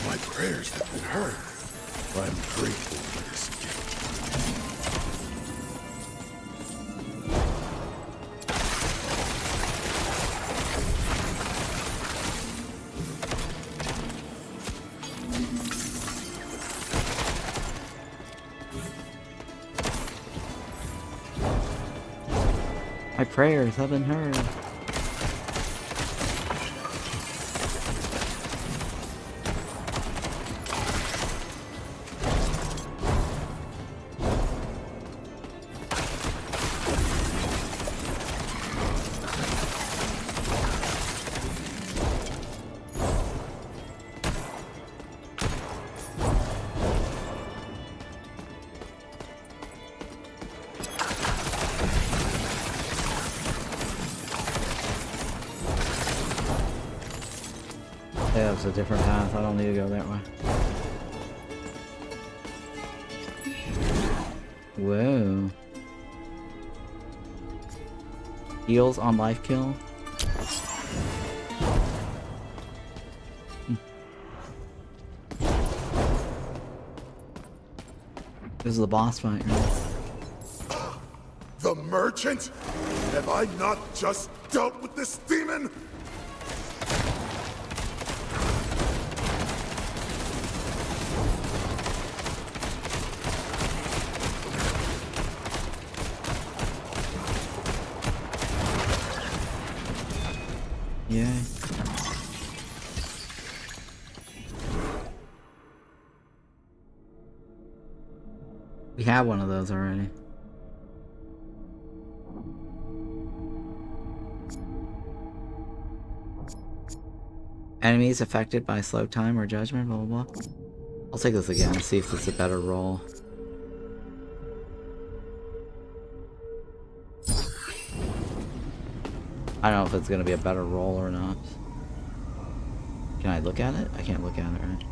My prayers have been heard. I'm grateful for this gift. My prayers have been heard. Yeah, it's a different path. I don't need to go that way. Whoa. Heals on life kill. This is the boss fight, right? The merchant? Have I not just dealt with this demon? Yeah. We have one of those already. Enemies affected by slow time or judgment, blah blah blah. I'll take this again, see if it's a better roll. I don't know if it's gonna be a better roll or not. Can I look at it? I can't look at it, right?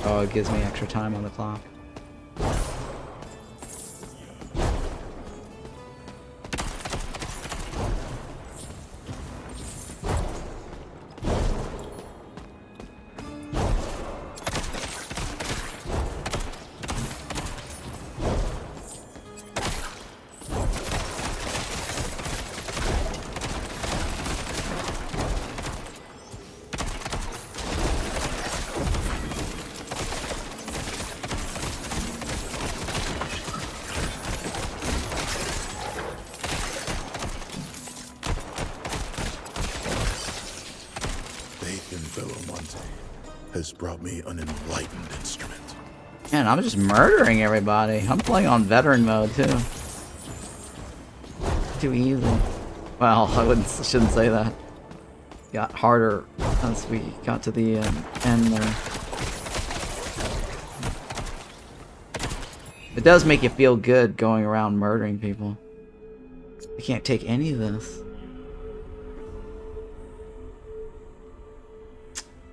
Oh, it gives me extra time on the clock. Has brought me an enlightened instrument. Man, I'm just murdering everybody. I'm playing on veteran mode too. Too easy. Well, shouldn't say that. Got harder as we got to the end there. It does make you feel good going around murdering people. I can't take any of this.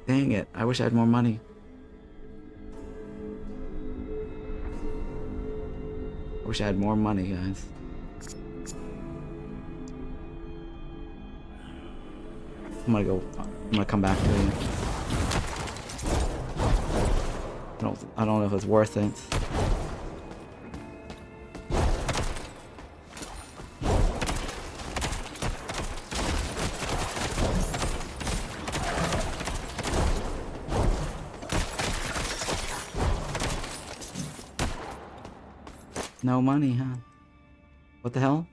Dang it, I wish I had more money. I wish I had more money, guys. I'm gonna come back to you. I don't know if it's worth it. No money, huh? What the hell?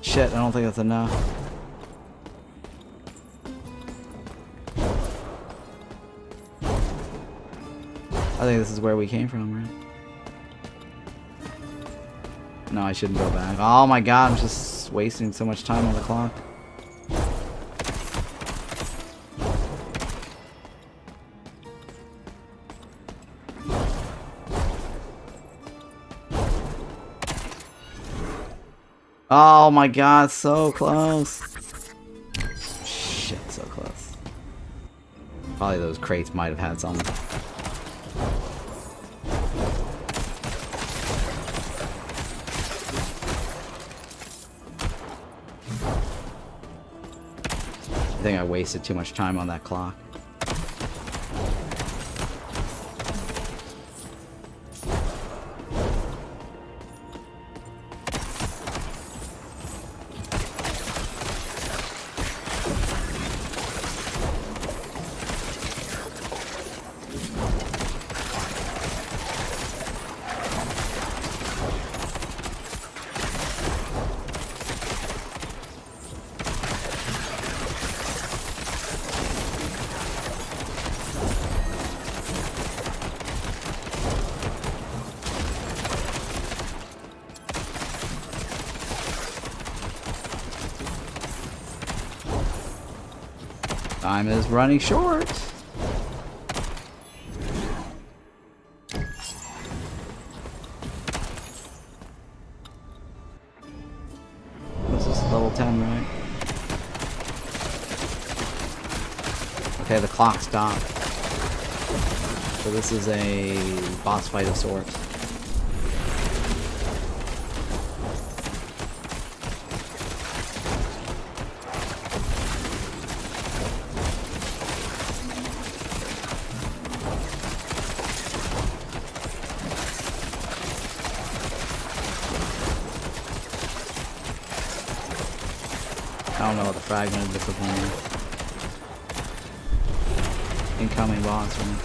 Shit, I don't think that's enough. I think this is where we came from, right? No, I shouldn't go back. Oh my god, I'm just wasting so much time on the clock. Oh my god, so close. Shit, so close. Probably those crates might have had some. I think I wasted too much time on that clock. Time is running short. This is level 10, right? Okay, the clock stopped. So this is a boss fight of sorts. I don't know what the fragmented discipline is. Incoming boss room.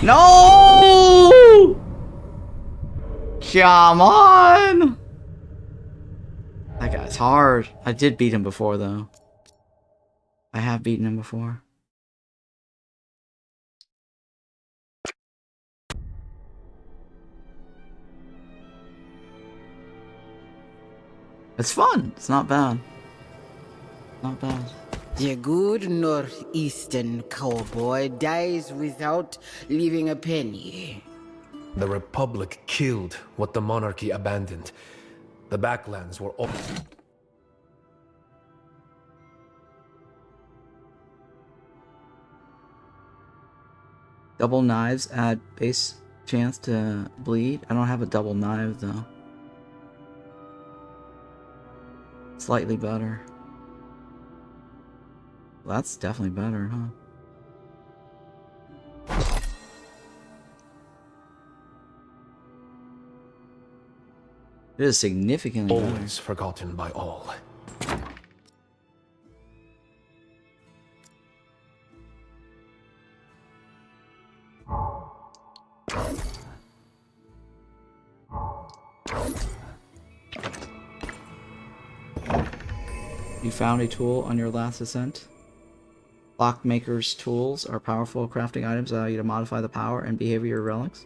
No! Come on! That guy's hard. I did beat him before, though. I have beaten him before. It's fun. It's not bad. Not bad. The good northeastern cowboy dies without leaving a penny. The Republic killed what the monarchy abandoned. The backlands were all... Double knives add base chance to bleed. I don't have a double knife, though. Slightly better. Well, that's definitely better, huh? It is significantly better. always forgotten by all. You found a tool on your last ascent? Clockmaker's tools are powerful crafting items that allow you to modify the power and behavior of relics.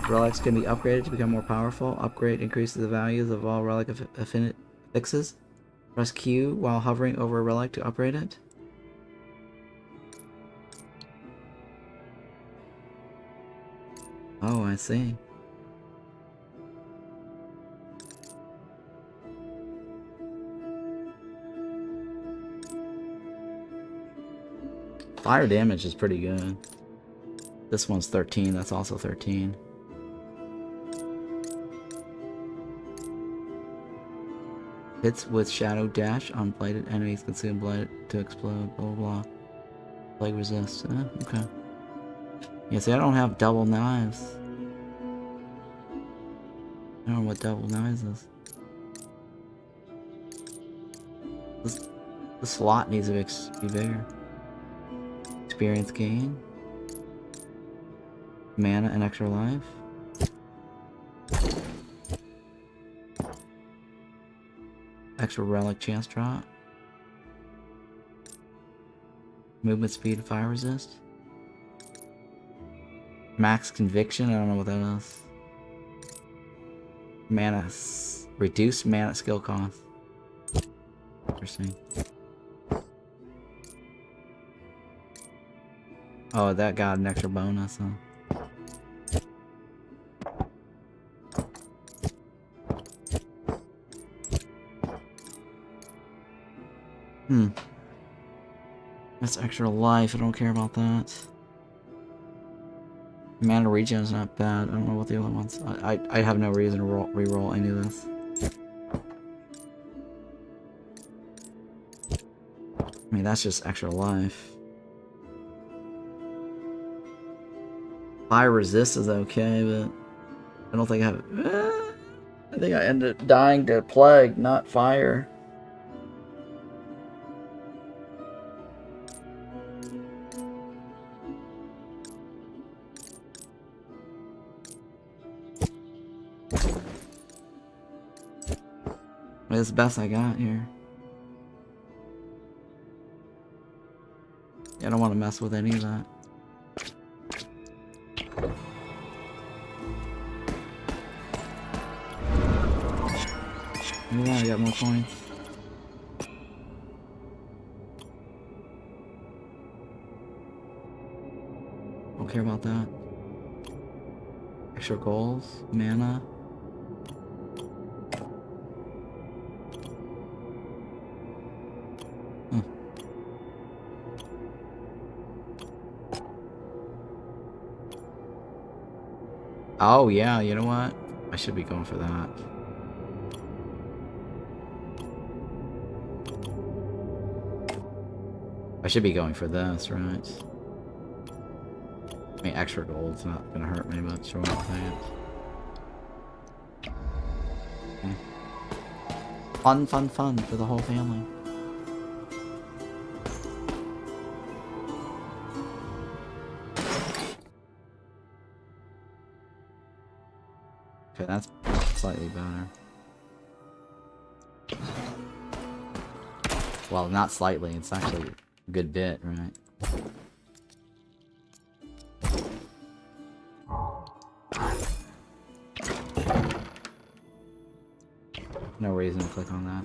Relics can be upgraded to become more powerful. Upgrade increases the values of all relic affixes. Press Q while hovering over a relic to upgrade it. Oh, I see. Fire damage is pretty good. This one's 13, that's also 13. Hits with shadow dash on blighted enemies consume blight to explode, blah blah blah. Plague resist. Okay. Yeah, see, I don't have double knives. I don't know what double knives is. The slot needs to be bigger. Experience gain. Mana and extra life. Extra relic chance drop. Movement speed and fire resist. Max conviction, I don't know what that is. Mana, reduced mana skill cost. Interesting. Oh, that got an extra bonus, huh? That's extra life, I don't care about that. Mana regen is not bad, I don't know what the other ones. I have no reason to reroll any of this. I mean, that's just extra life. Fire resist is okay, but I don't think I have. I think I ended up dying to plague, not fire. It's the best I got here. I don't want to mess with any of that. Yeah, I got more points. Don't care about that. Extra goals, mana. Oh yeah, you know what? I should be going for that. I should be going for this, right? I mean, extra gold's not gonna hurt me much, or what I'm saying. Okay. Fun, fun, fun for the whole family. Okay, that's slightly better. Well, not slightly, it's actually a good bit, right? No reason to click on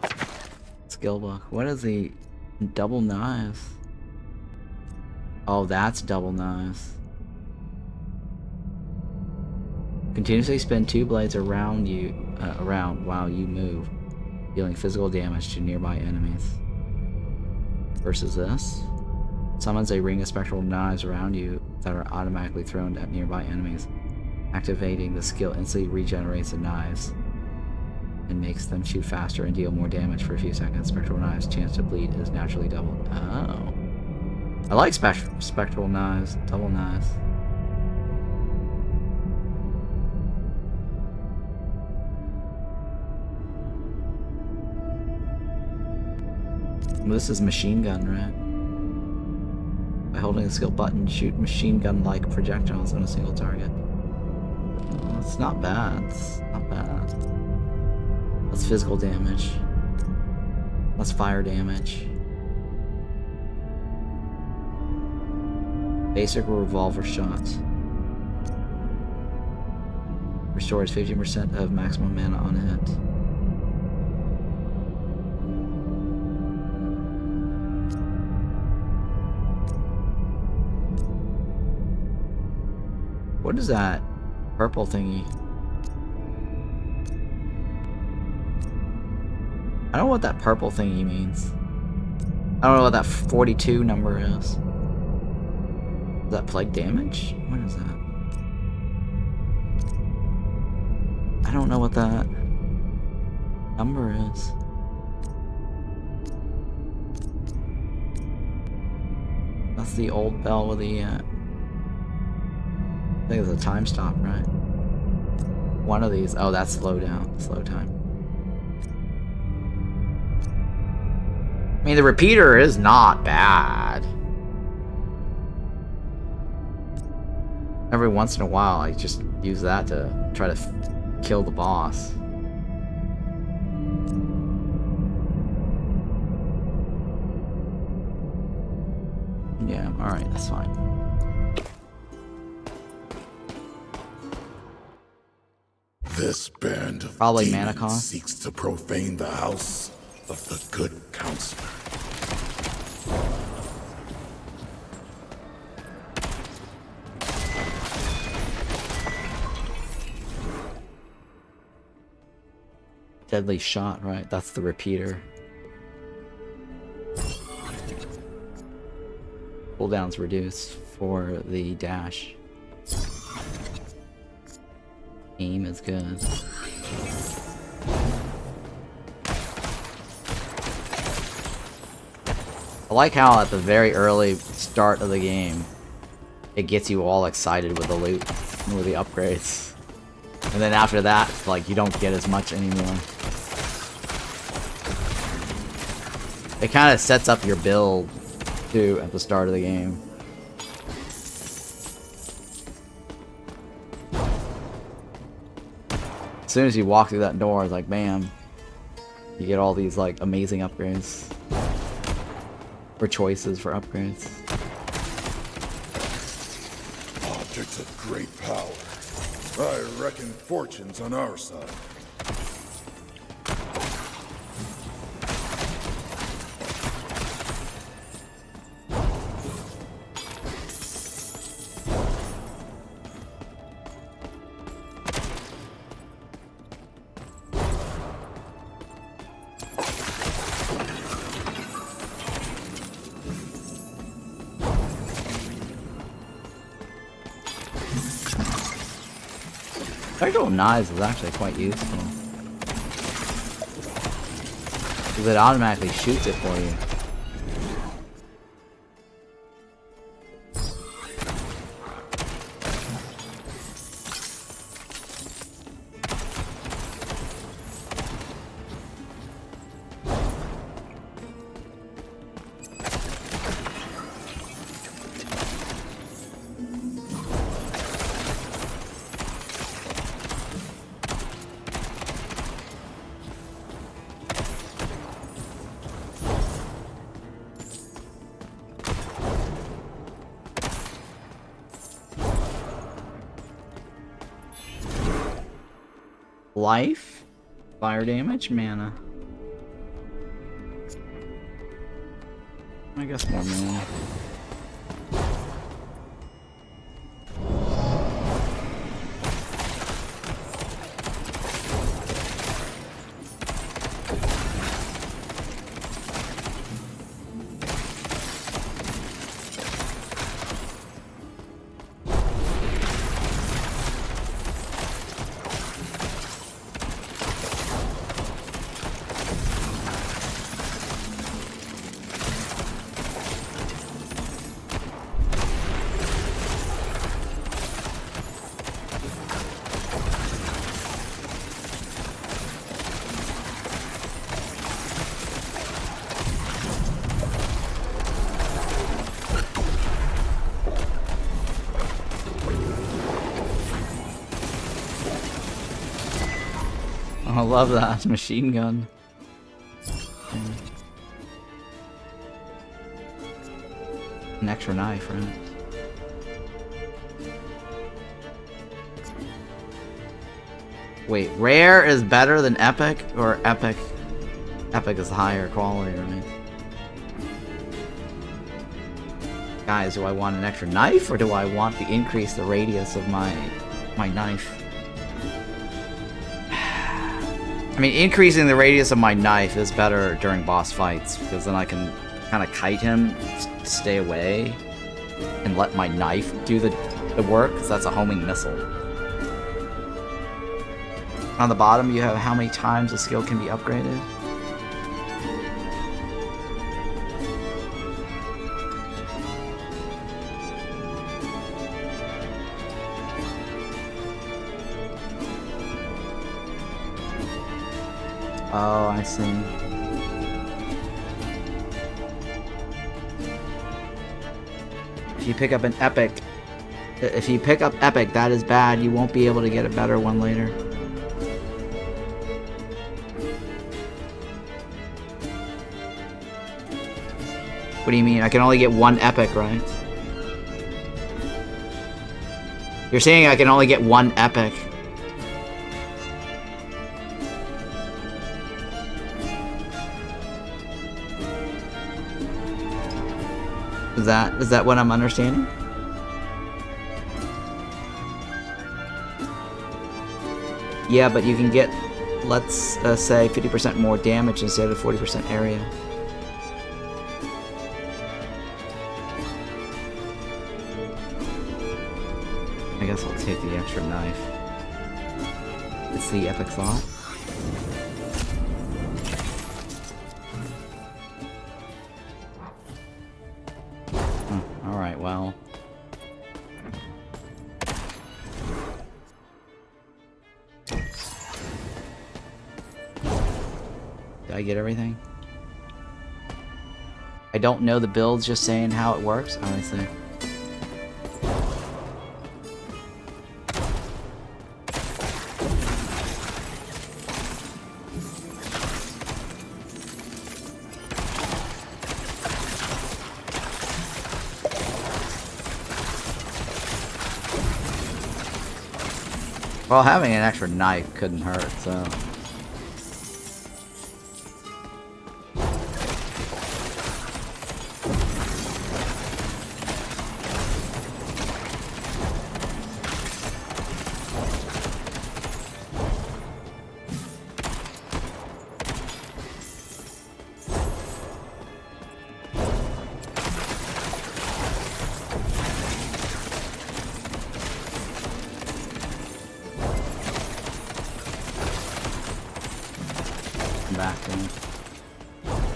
that. Skill book. What is the double knives? Oh, that's double knives. Continuously spin 2 blades around while you move, dealing physical damage to nearby enemies. Versus this. Summons a ring of spectral knives around you that are automatically thrown at nearby enemies. Activating the skill instantly regenerates the knives and makes them shoot faster and deal more damage for a few seconds. Spectral knives' chance to bleed is naturally doubled. Oh. I like spectral knives, double knives. This is machine gun, right? By holding the skill button, shoot machine gun-like projectiles on a single target. Well, it's not bad. It's not bad. That's physical damage. Less fire damage. Basic revolver shots. Restores 50% of maximum mana on hit. What is that purple thingy? I don't know what that purple thingy means. I don't know what that 42 number is. Is that plague damage? What is that? I don't know what that number is. That's the old bell with the, I think it's a time stop, right? One of these. Oh, that's slow down. Slow time. I mean, the repeater is not bad. Every once in a while, I just use that to try to kill the boss. Yeah, alright, that's fine. This band of Probably mana demons cost. seeks to profane the house of the good counselor. Deadly shot, right? That's the repeater. Cooldown's reduced for the dash. Aim is good. I like how at the very early start of the game, it gets you all excited with the loot, with the upgrades. And then after that, like, you don't get as much anymore. It kind of sets up your build, too, at the start of the game. As soon as you walk through that door, it's like, bam. You get all these, like, amazing upgrades. Or choices for upgrades. Objects of great power. I reckon fortune's on our side. Spectral knives is actually quite useful. Because it automatically shoots it for you. Life, fire damage, mana. I guess more mana. I love that machine gun. An extra knife, right? Wait, rare is better than epic, or epic? Epic is higher quality, right? Guys, do I want an extra knife, or do I want to increase the radius of my knife? I mean, increasing the radius of my knife is better during boss fights, because then I can kind of kite him, stay away, and let my knife do the work, because that's a homing missile. On the bottom, you have how many times a skill can be upgraded. Oh, I see. If you pick up an epic, that is bad. You won't be able to get a better one later. What do you mean? I can only get one epic, right? You're saying I can only get one epic. Is that what I'm understanding? Yeah, but you can get, let's say, 50% more damage instead of 40% area. I guess I'll take the extra knife. It's the epic slot. Alright, well. Did I get everything? I don't know the builds, just saying how it works. Oh, I see. Well, having an extra knife couldn't hurt, so... back to me.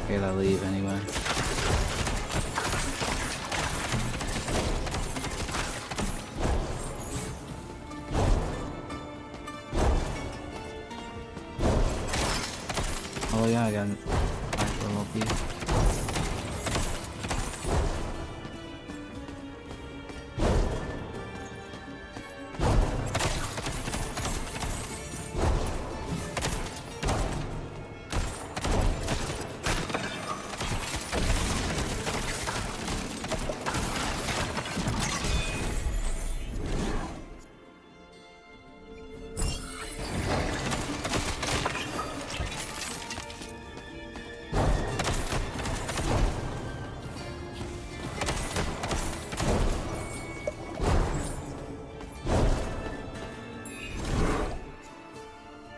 Okay, I'll leave anyway. Oh yeah, I got a nice little piece.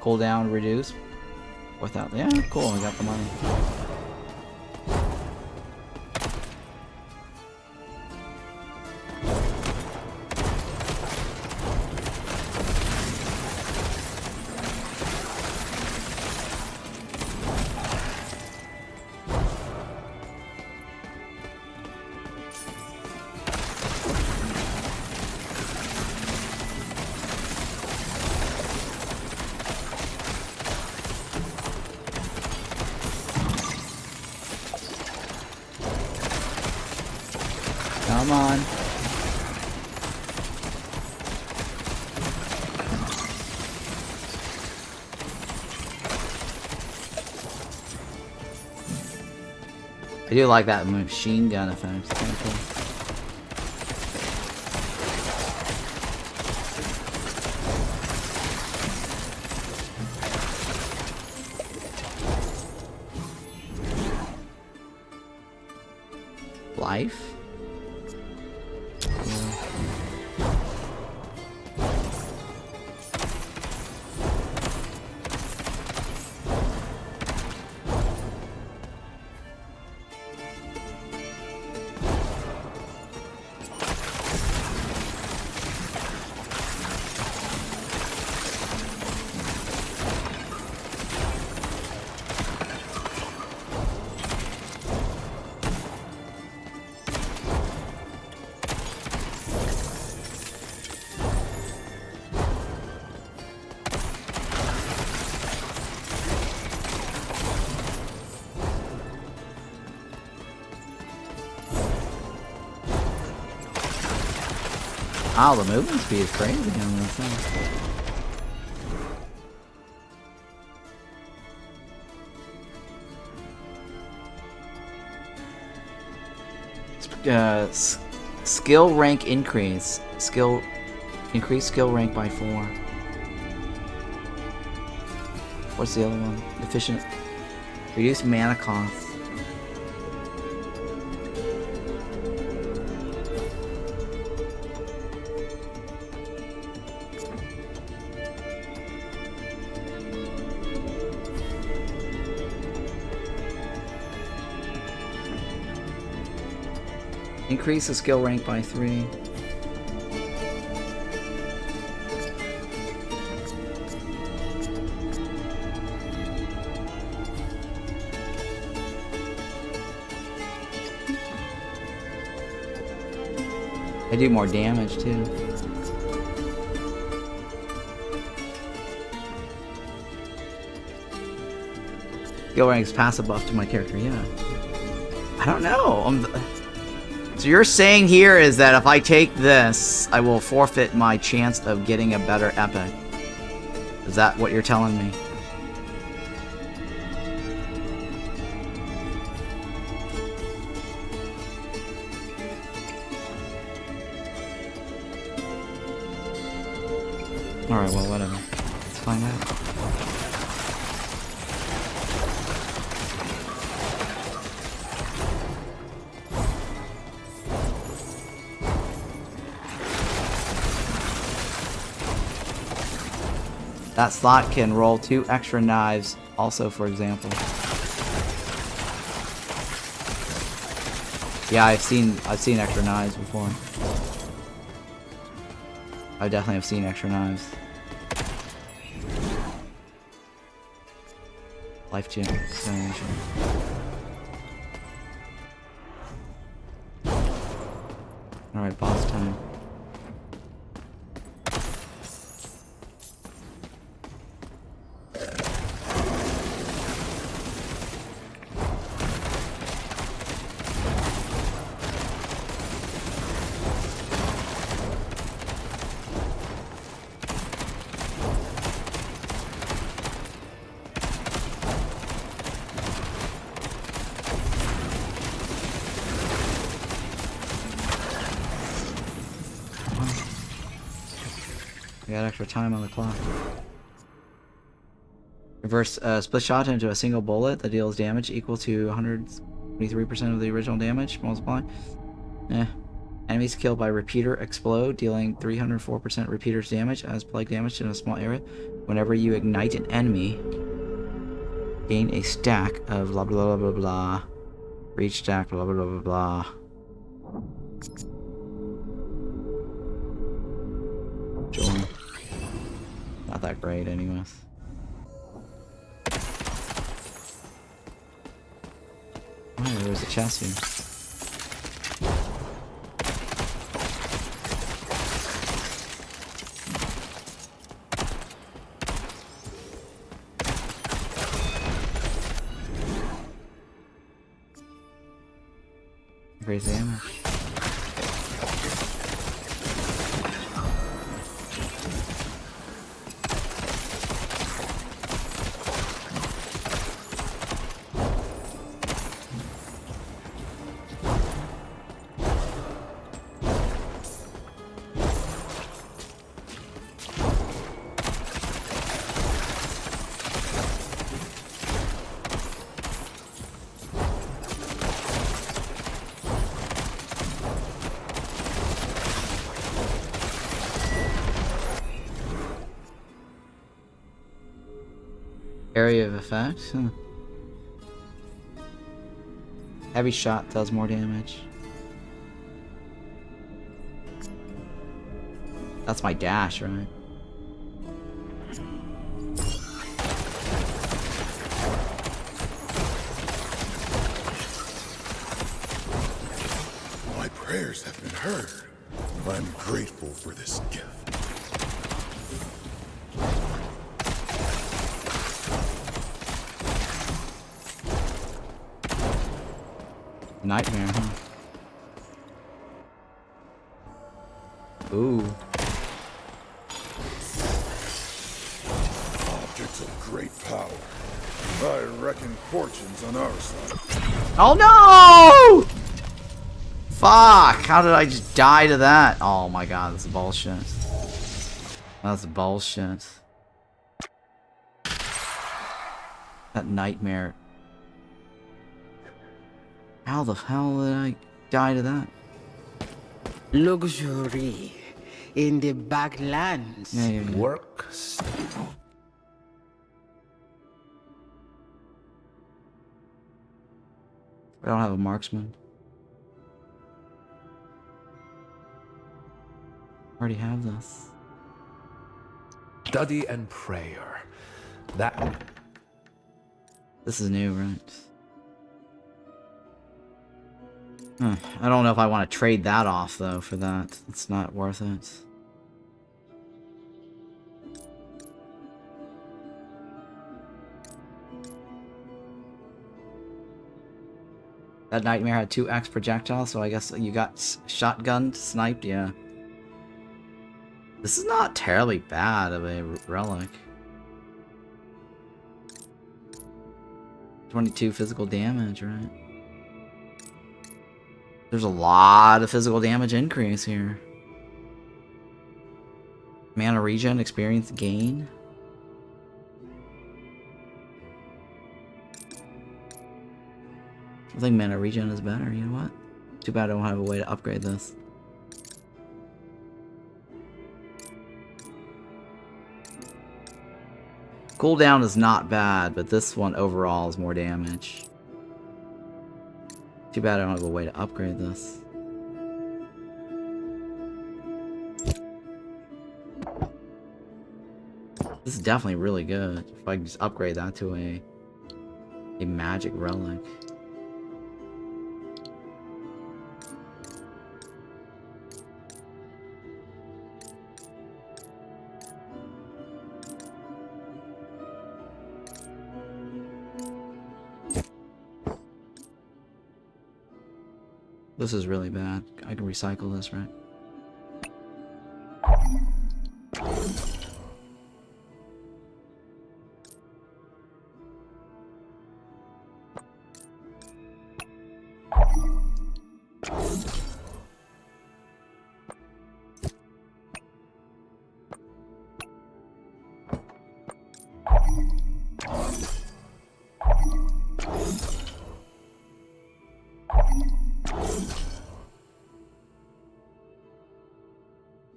Cooldown reduced without, yeah, cool, I got the money. Come on. I do like that machine gun effect. It's kind of cool. life. Yeah. Wow, the movement speed is crazy on this thing. Skill rank increase. Increase skill rank by 4. What's the other one? Efficient. Reduce mana cost. Increase the skill rank by 3. I do more damage too. Skill rank's passive buff to my character, yeah. I don't know. So you're saying here is that if I take this, I will forfeit my chance of getting a better epic. Is that what you're telling me? Alright, well, whatever. Let's find out. That slot can roll 2 extra knives, also, for example. Yeah, I've seen extra knives before. I definitely have seen extra knives. Life generation. Alright, boss time. We got extra time on the clock. Reverse split shot into a single bullet that deals damage equal to 123% of the original damage. Multiply. Enemies killed by repeater explode, dealing 304% repeater's damage as plague damage in a small area. Whenever you ignite an enemy, gain a stack of blah blah blah blah blah. Reach stack blah blah blah blah blah. Join. Not that great, anyways. Oh, there's a chest here. Raise the damage. Area of effect? Huh. Heavy shot does more damage. That's my dash, right? My prayers have been heard. I'm grateful for this gift. Nightmare, huh? Ooh. Objects of great power. I reckon fortunes on our side. Oh no! Fuck! How did I just die to that? Oh my god, this is bullshit. That's bullshit. That nightmare. How the hell did I die to that? Luxury in the backlands. Yeah. Work. I don't have a marksman. I already have this. Study and prayer. That. This is new, right? I don't know if I want to trade that off, though, for that. It's not worth it. That nightmare had 2x projectile, so I guess you got shotgunned, sniped, yeah. This is not terribly bad of a relic. 22 physical damage, right? There's a lot of physical damage increase here. Mana regen, experience gain. I think mana regen is better, you know what? Too bad I don't have a way to upgrade this. Cooldown is not bad, but this one overall is more damage. Too bad I don't have a way to upgrade this. This is definitely really good. If I can just upgrade that to a magic relic. This is really bad. I can recycle this, right?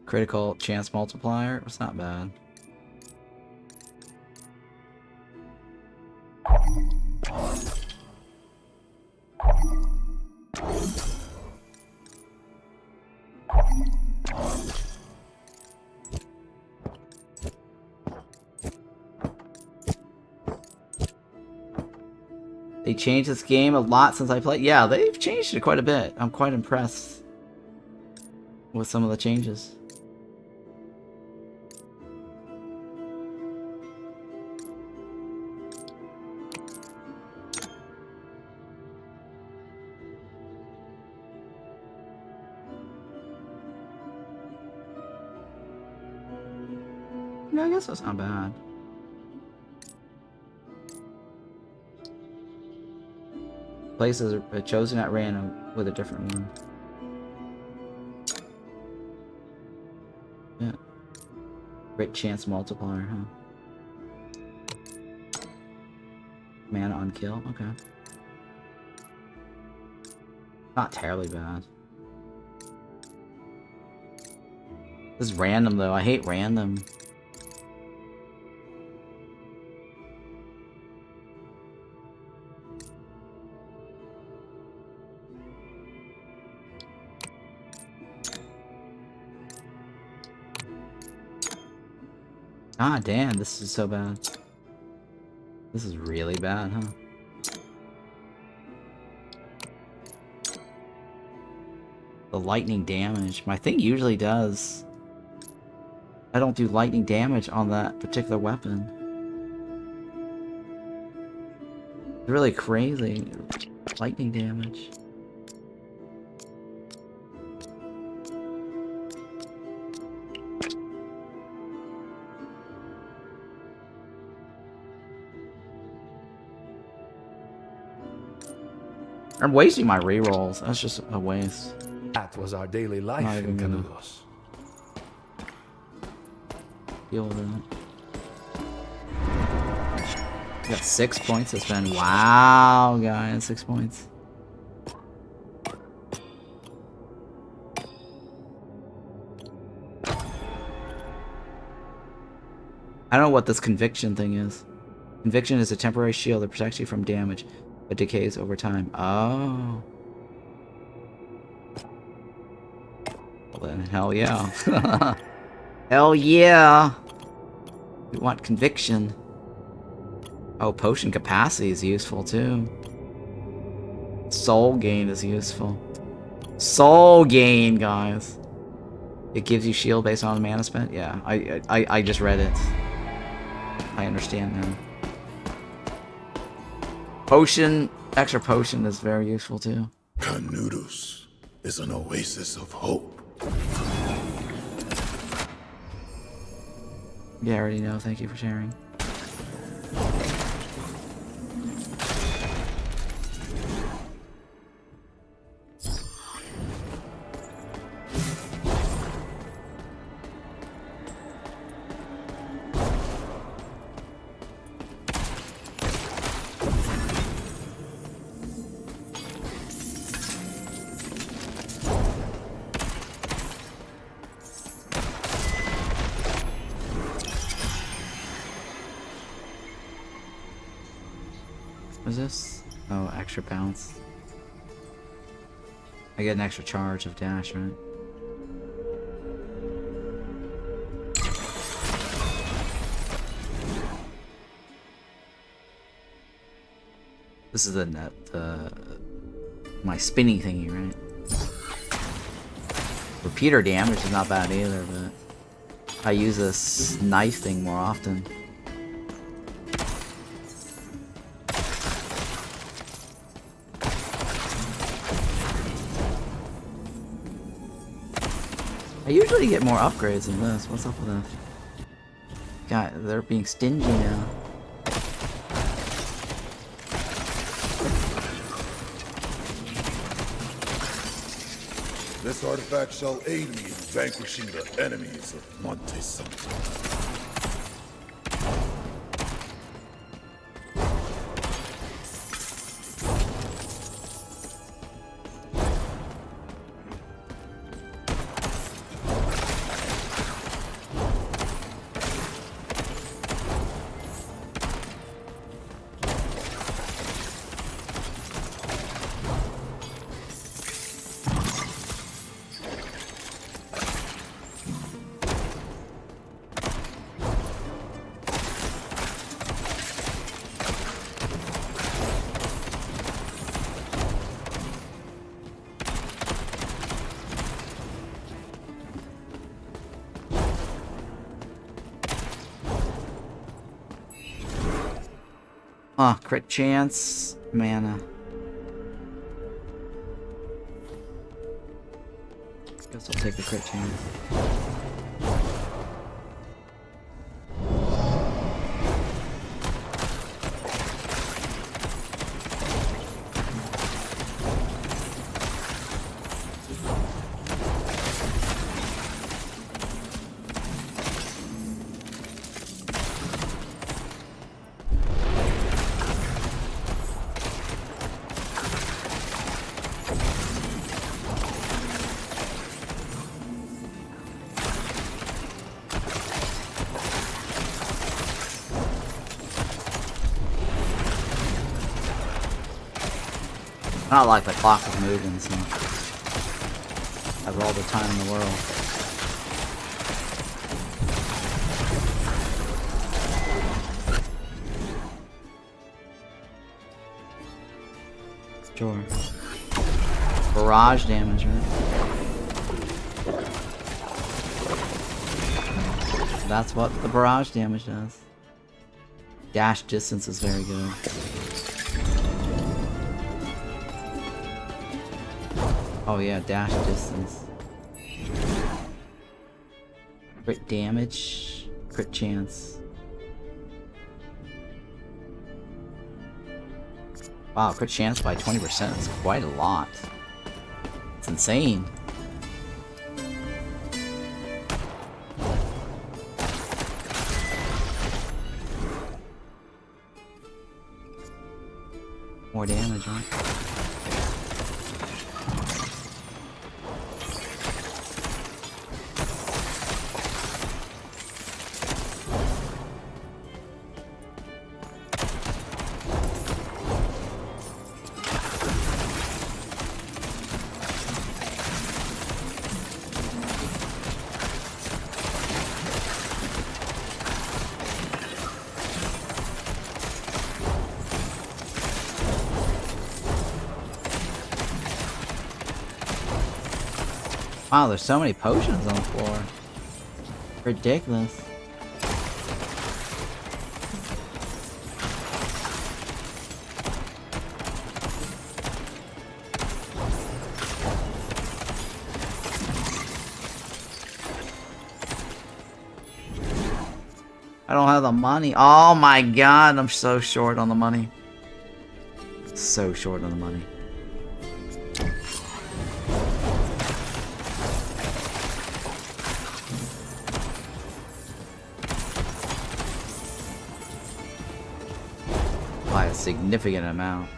Critical chance multiplier? It's not bad. They changed this game a lot since I played. Yeah, they've changed it quite a bit. I'm quite impressed with some of the changes. Yeah, I guess that's not bad. Places are chosen at random with a different one. Yeah. Great chance multiplier, huh? Mana on kill, okay. Not terribly bad. This is random though, I hate random. Ah, damn, this is so bad. This is really bad, huh? The lightning damage. My thing usually does. I don't do lightning damage on that particular weapon. It's really crazy. Lightning damage. I'm wasting my rerolls. That's just a waste. That was our daily life Not in even gonna- Canudos. Deal with it. We got 6 points to spend. Wow, guys, 6 points. I don't know what this conviction thing is. Conviction is a temporary shield that protects you from damage, but decays over time. Oh. Well then, hell yeah. Hell yeah! We want conviction. Oh, potion capacity is useful too. Soul gain is useful. Soul gain, guys. It gives you shield based on mana spent. Yeah, I just read it. I understand now. Potion, extra potion is very useful too. Canudos is an oasis of hope. Yeah, I already know. Thank you for sharing. What's this? Oh, extra bounce. I get an extra charge of dash, right? This is the net, my spinning thingy, right? Repeater damage is not bad either, but I use this knife thing more often. I usually get more upgrades than this. What's up with that? God, they're being stingy now. This artifact shall aid me in vanquishing the enemies of Monte Santo. Ah, crit chance, mana. Guess I'll take the crit chance. Not like the clock is moving, so I have all the time in the world. Sure. Barrage damage, right? That's what the barrage damage does. Dash distance is very good. Oh yeah, dash distance. Crit damage, crit chance. Wow, crit chance by 20% is quite a lot. It's insane. More damage, right? Wow, there's so many potions on the floor. Ridiculous. I don't have the money. Oh my god, I'm so short on the money. So short on the money. By a significant amount.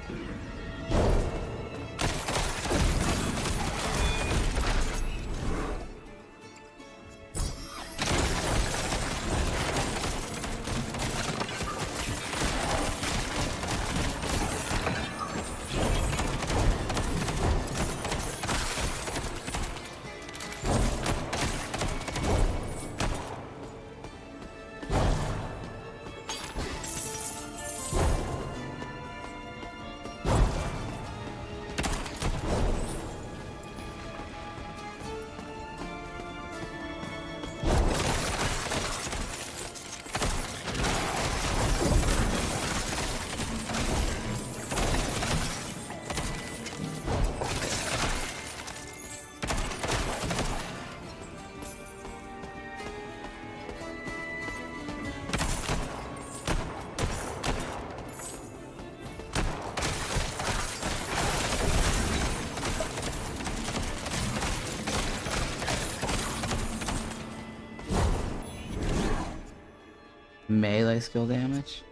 Melee skill damage?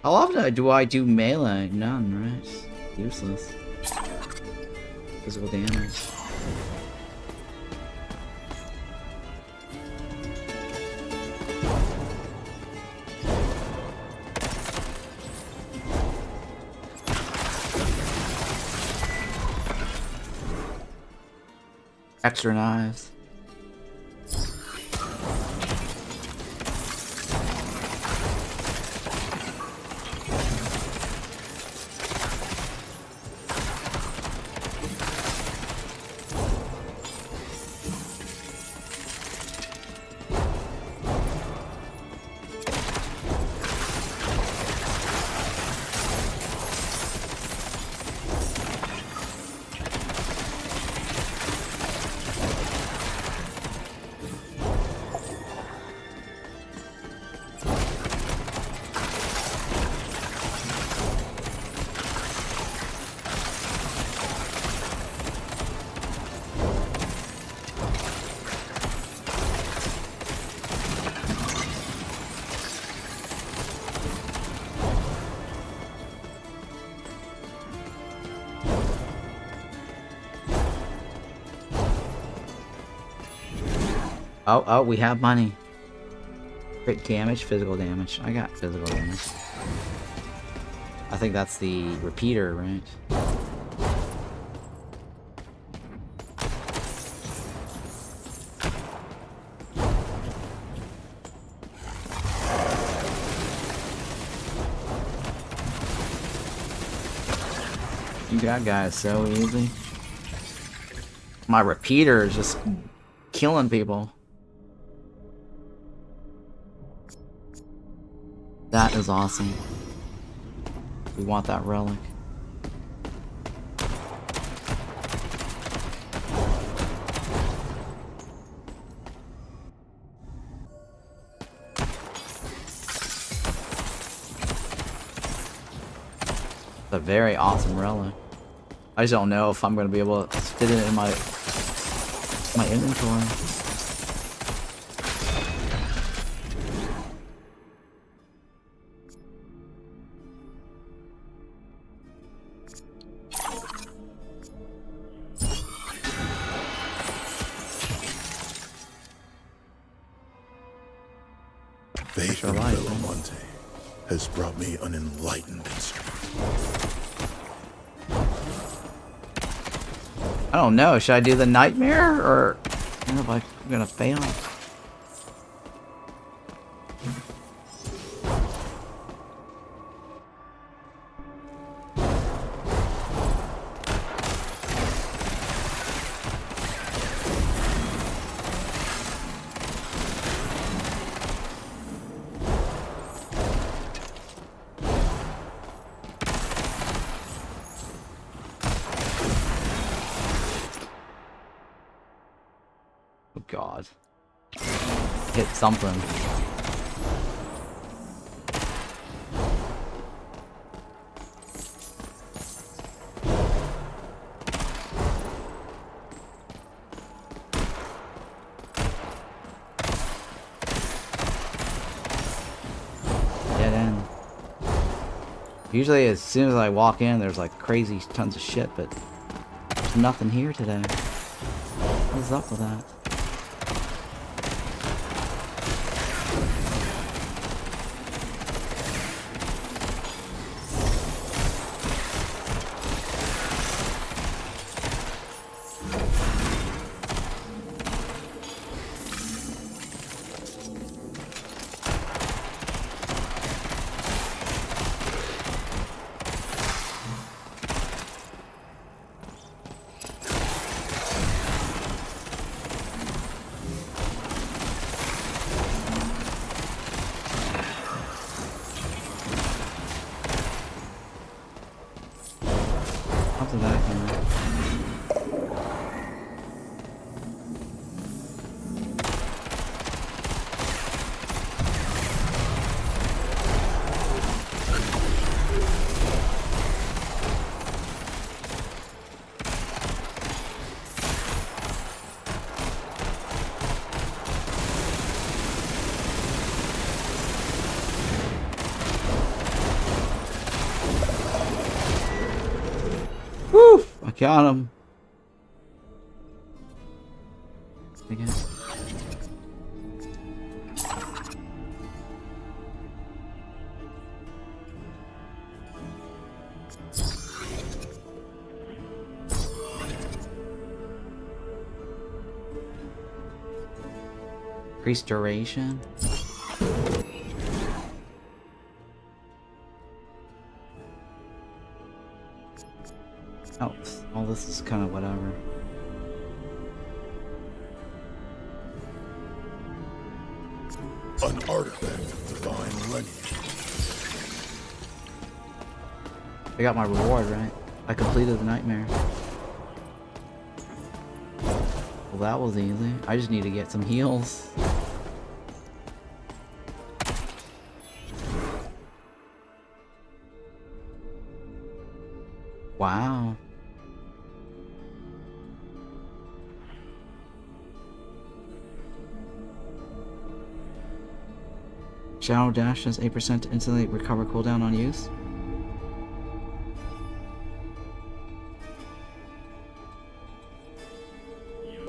How often do I do melee? None, right? Useless. Physical damage. Extra knives. Oh, we have money. Crit damage, physical damage. I got physical damage. I think that's the repeater, right? That guy is so easy. My repeater is just killing people. That is awesome. We want that relic. A very awesome relic. I just don't know if I'm going to be able to fit it in my inventory. Faith in Monte has brought me an enlightened instrument. I don't know. Should I do the nightmare or I don't know if I'm gonna fail? Oh God. Hit something. Get in. Usually as soon as I walk in there's like crazy tons of shit, but there's nothing here today. What's up with that? After that, woo! I got him. Again. Increase duration. Oh, all this is kind of whatever. An artifact of divine lineage. I got my reward, right? I completed the nightmare. Well, that was easy. I just need to get some heals. Wow. Shadow Dash has 8% to instantly recover cooldown on use.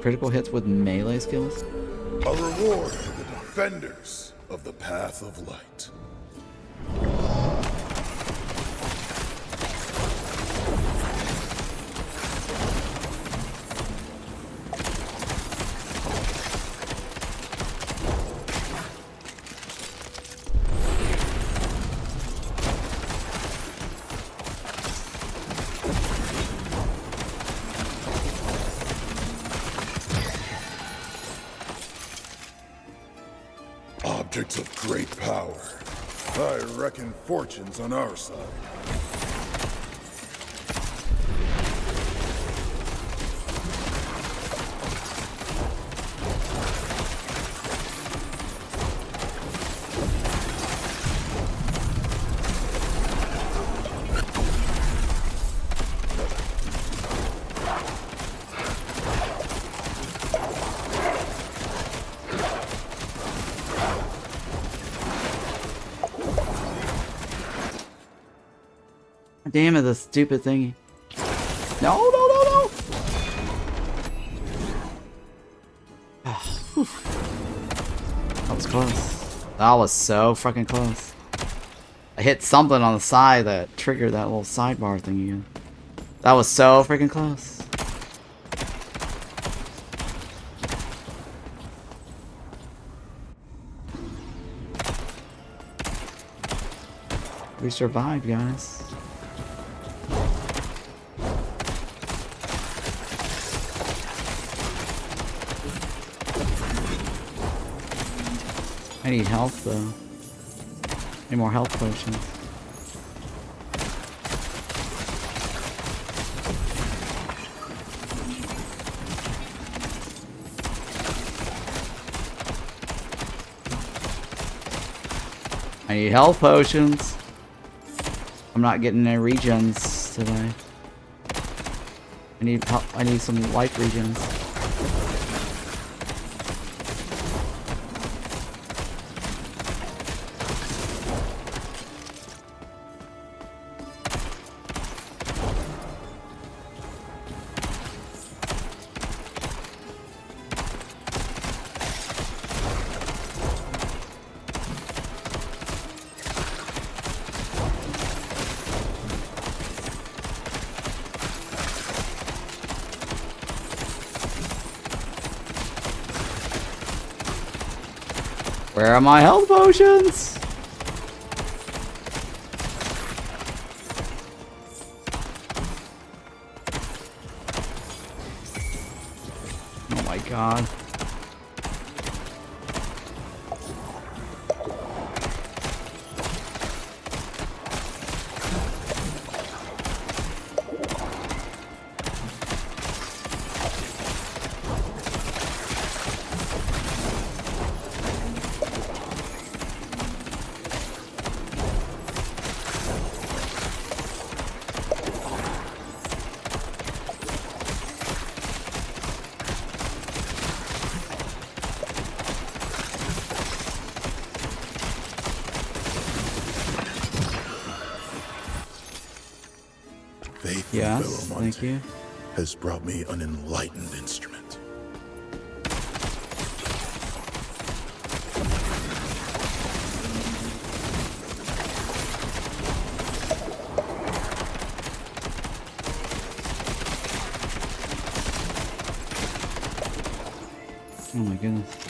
Critical hits with melee skills. A reward to the defenders of the path of light. power. I reckon fortune's on our side. Damn it, the stupid thingy. No, no, no, no! That was close. That was so fucking close. I hit something on the side that triggered that little sidebar thing again. That was so freaking close. We survived, guys. I need health though. Need more health potions. I need health potions. I'm not getting any regens today. I need some life regens. Where are my health potions? Oh my god. Faith Yes, in Bellamont thank you. has brought me an enlightened instrument. Oh my goodness.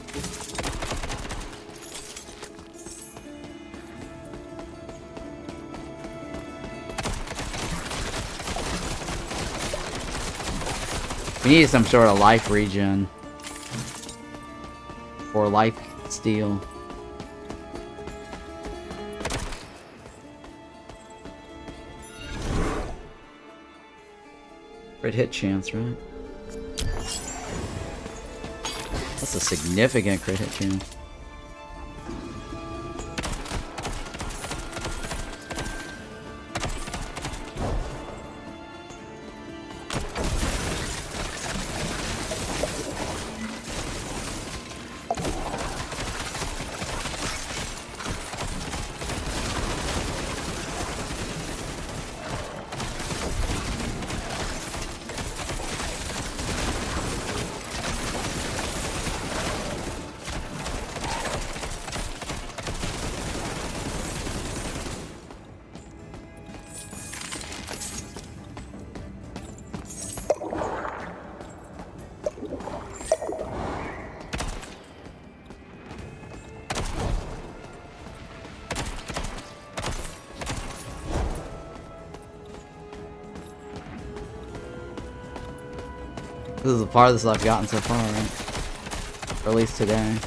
We need some sort of life regen. Or life steal. Crit hit chance, right? That's a significant crit hit chance. This is the farthest I've gotten so far, right? Or at least today.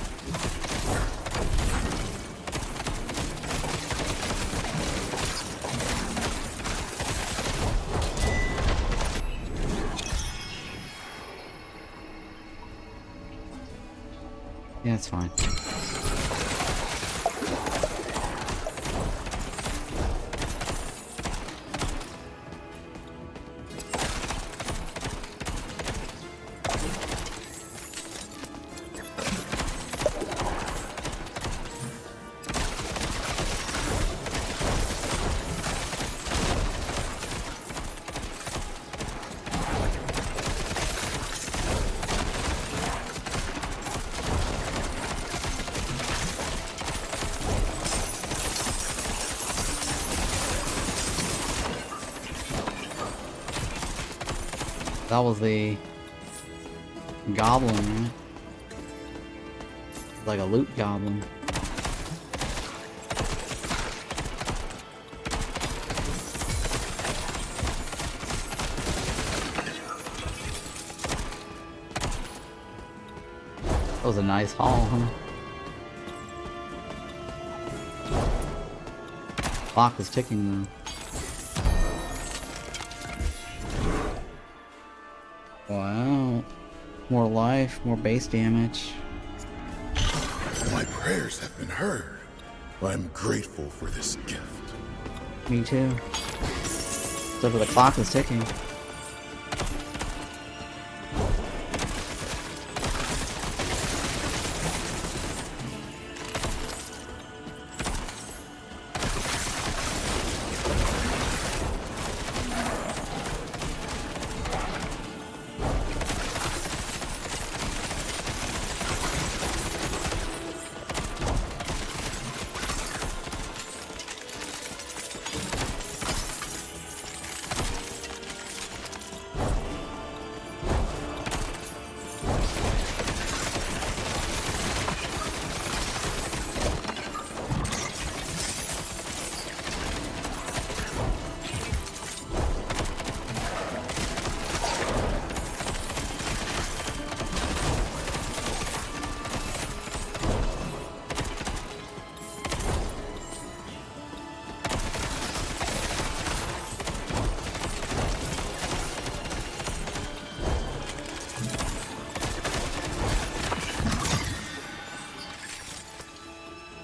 That's fine. That was the goblin, right? Like a loot goblin. That was a nice haul, huh? Clock is ticking though. Wow. More life, more base damage. My prayers have been heard. I'm grateful for this gift. Me too. Except for the clock is ticking.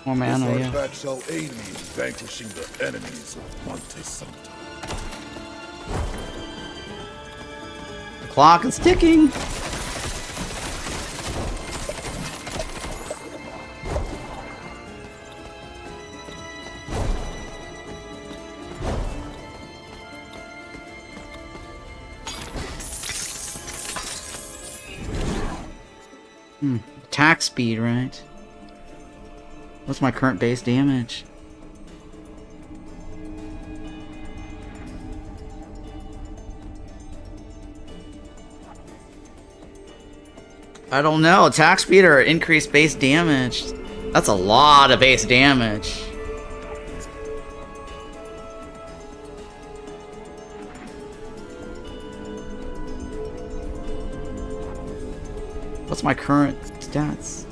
More mana, This yeah. artifact shall aid me in vanquishing the enemies of Monte Santo. The clock is ticking! Attack speed, right? What's my current base damage? I don't know. Attack speed or increased base damage? That's a lot of base damage. What's my current stats?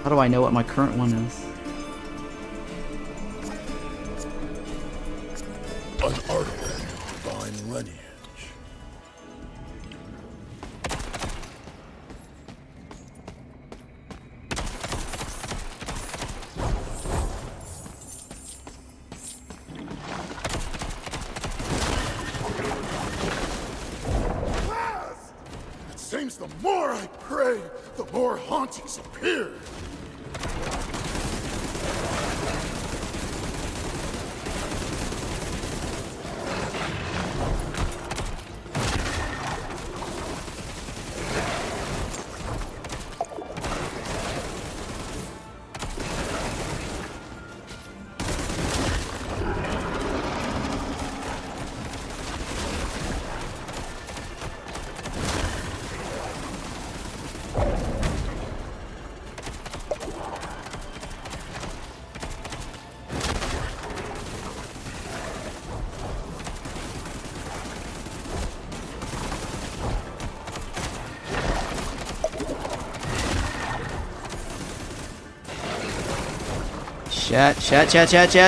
How do I know what my current one is? An artifact of divine lineage. It seems the more I pray, the more hauntings appear.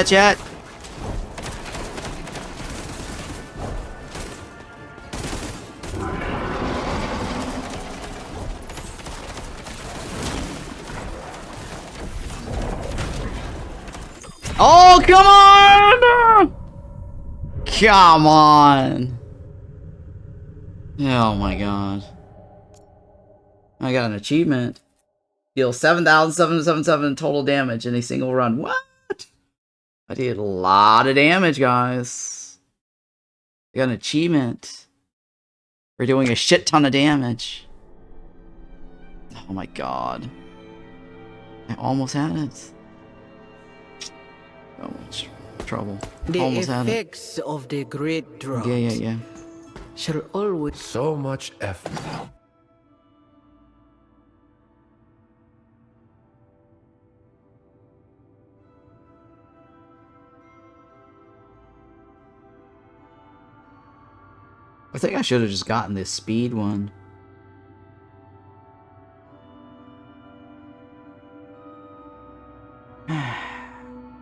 Chat. Oh, come on! Come on! Oh my god. I got an achievement. Deal 7,777 total damage in a single run. What? I did a lot of damage, guys. I got an achievement. We're doing a shit ton of damage. Oh my god. I almost had it. So much trouble. The Almost had it. effects of the great drought Yeah. shall always... So much effort. I think I should have just gotten this speed one.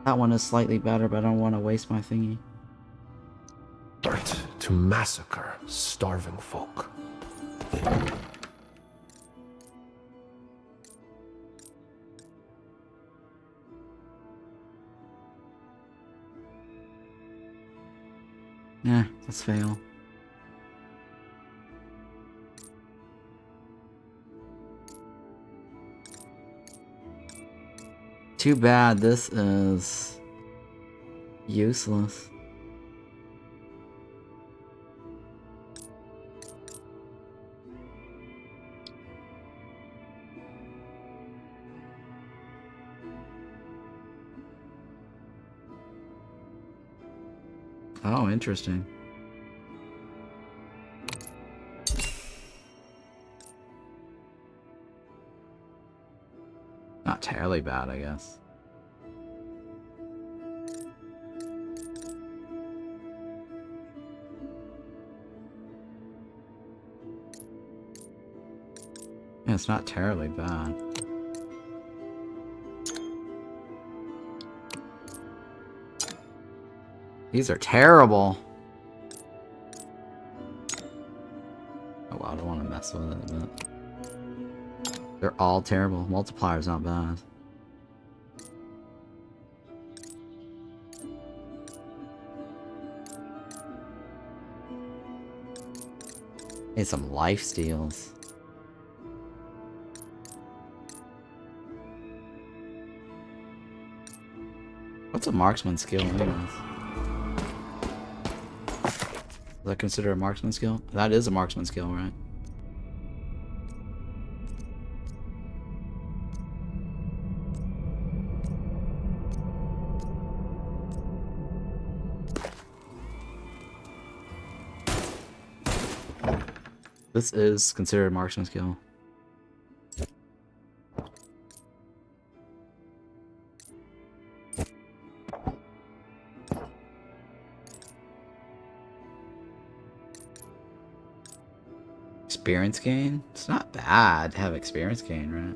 That one is slightly better, but I don't want to waste my thingy. Art to massacre starving folk. Yeah, let's fail. Too bad this is useless. Oh, interesting. Not terribly bad, I guess. Yeah, it's not terribly bad. These are terrible. Oh wow, I don't want to mess with it, but they're all terrible. Multiplier's not bad. Need some life steals. What's a marksman skill anyways? Is that considered a marksman skill? That is a marksman skill, right? This is considered a marksman skill. Experience gain? It's not bad to have experience gain, right?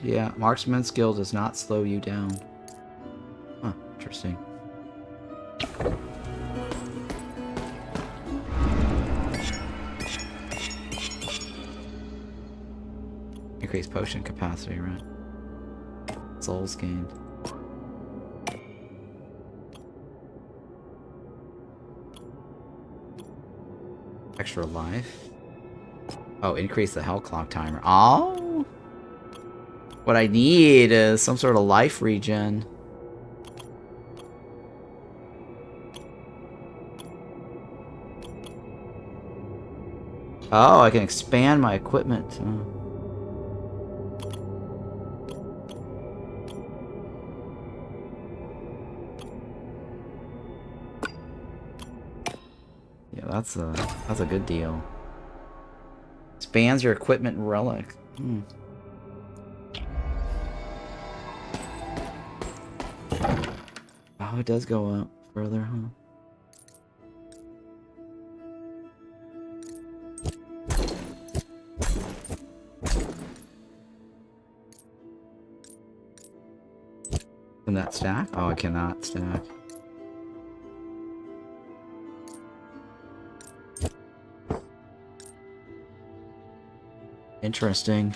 Yeah, marksman skill does not slow you down. Huh, interesting. Increase potion capacity, right? Souls gained. Extra life. Oh, increase the health clock timer. Oh! What I need is some sort of life regen. Oh, I can expand my equipment. Oh. Yeah, that's a good deal. Expands your equipment and relic. Hmm. Oh, it does go up further, huh? Can that stack? Oh, I cannot stack. Interesting.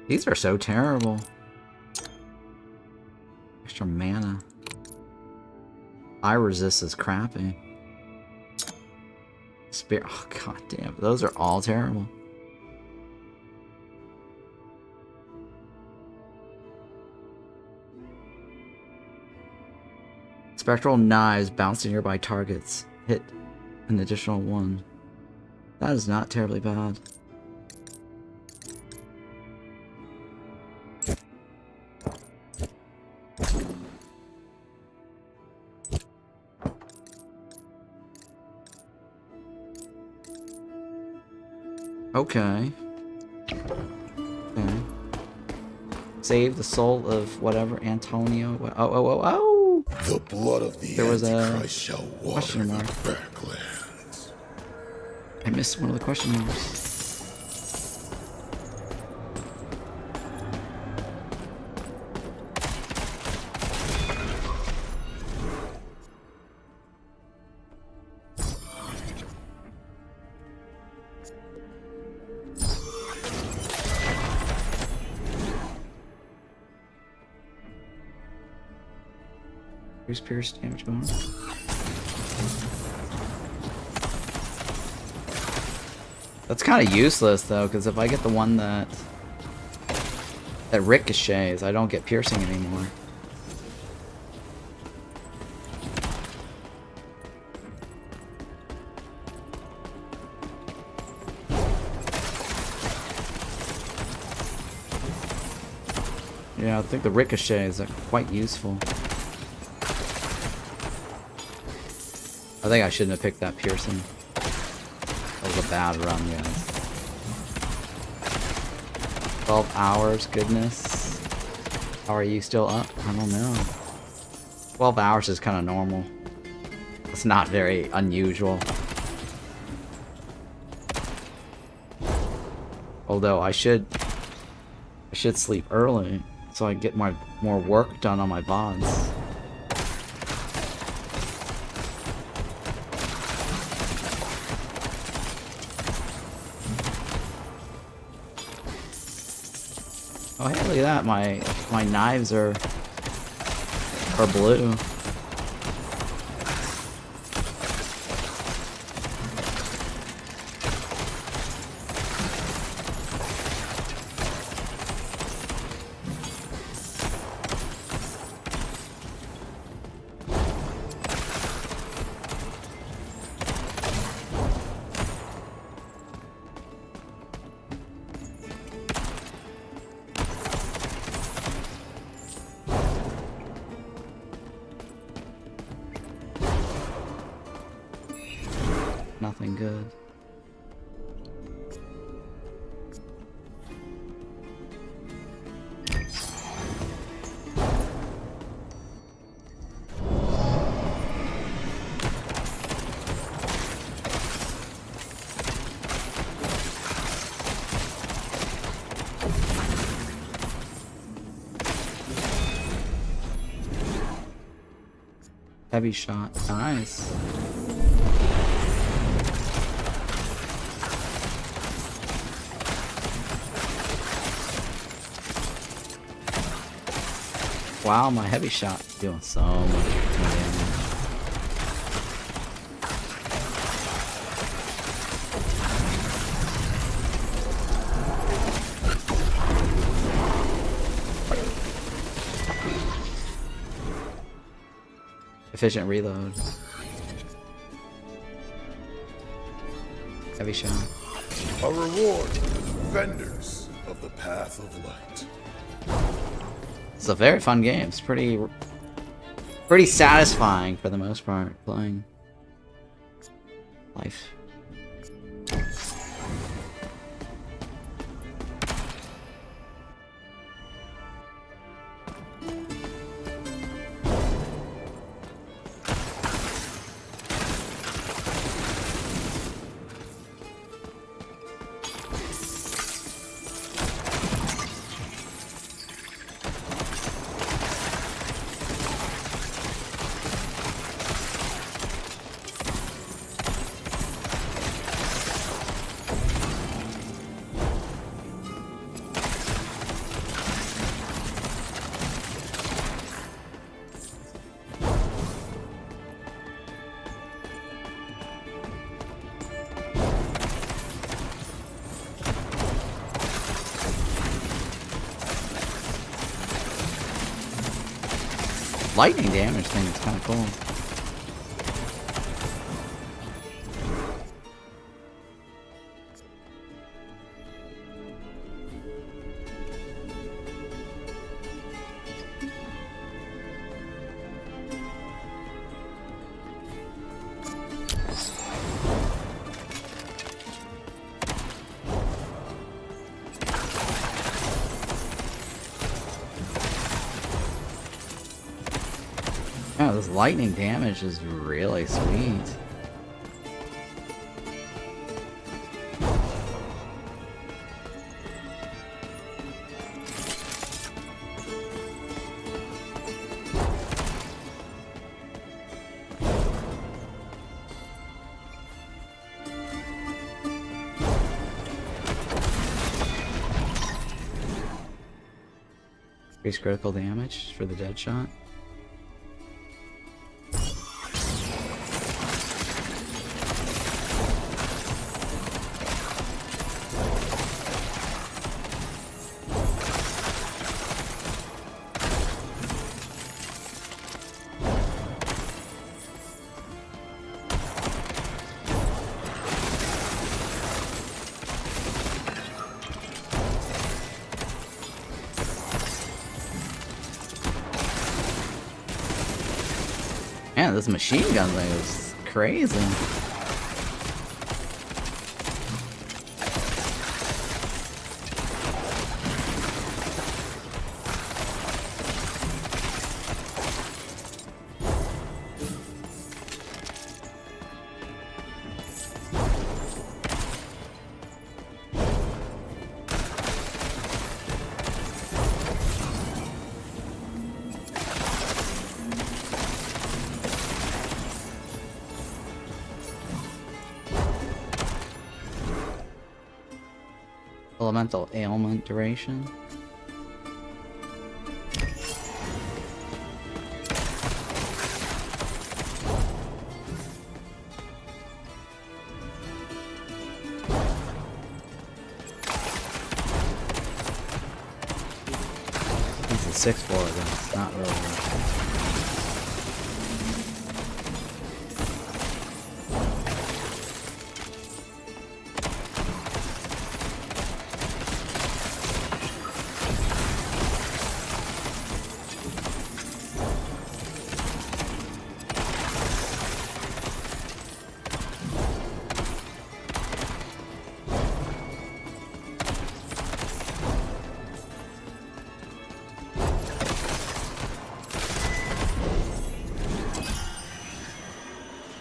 These are so terrible. Extra mana. I resist is crappy. Spirit. Oh, god damn. Those are all terrible. Spectral knives bounce to nearby targets. Hit an additional one. That is not terribly bad. Okay. Okay. Save the soul of whatever Antonio. Oh! The blood of the There was a Antichrist shall water question mark. the backlands. I missed one of the question marks. Increase pierce damage bonus. That's kind of useless though, because if I get the one that ricochets, I don't get piercing anymore. Yeah, I think the ricochet is quite useful. I think I shouldn't have picked that piercing. That was a bad run, guys. 12 hours, goodness. How are you still up? I don't know. 12 hours is kind of normal. It's not very unusual. Although I should sleep early so I can get more work done on my VODs. Oh hey, look at that! My knives are blue. Nothing good. Heavy shot. Nice. Wow, my heavy shot doing so much damage. Efficient reload. Heavy shot. A reward for the defenders of the path of light. It's a very fun game. It's pretty satisfying for the most part. Playing life lightning damage thing is kind of cool. Yeah, this lightning damage is really sweet. Increase critical damage for the dead shot. Man, this machine gun thing is crazy. Elemental ailment duration. He's a 6-4, then it's not really worth it.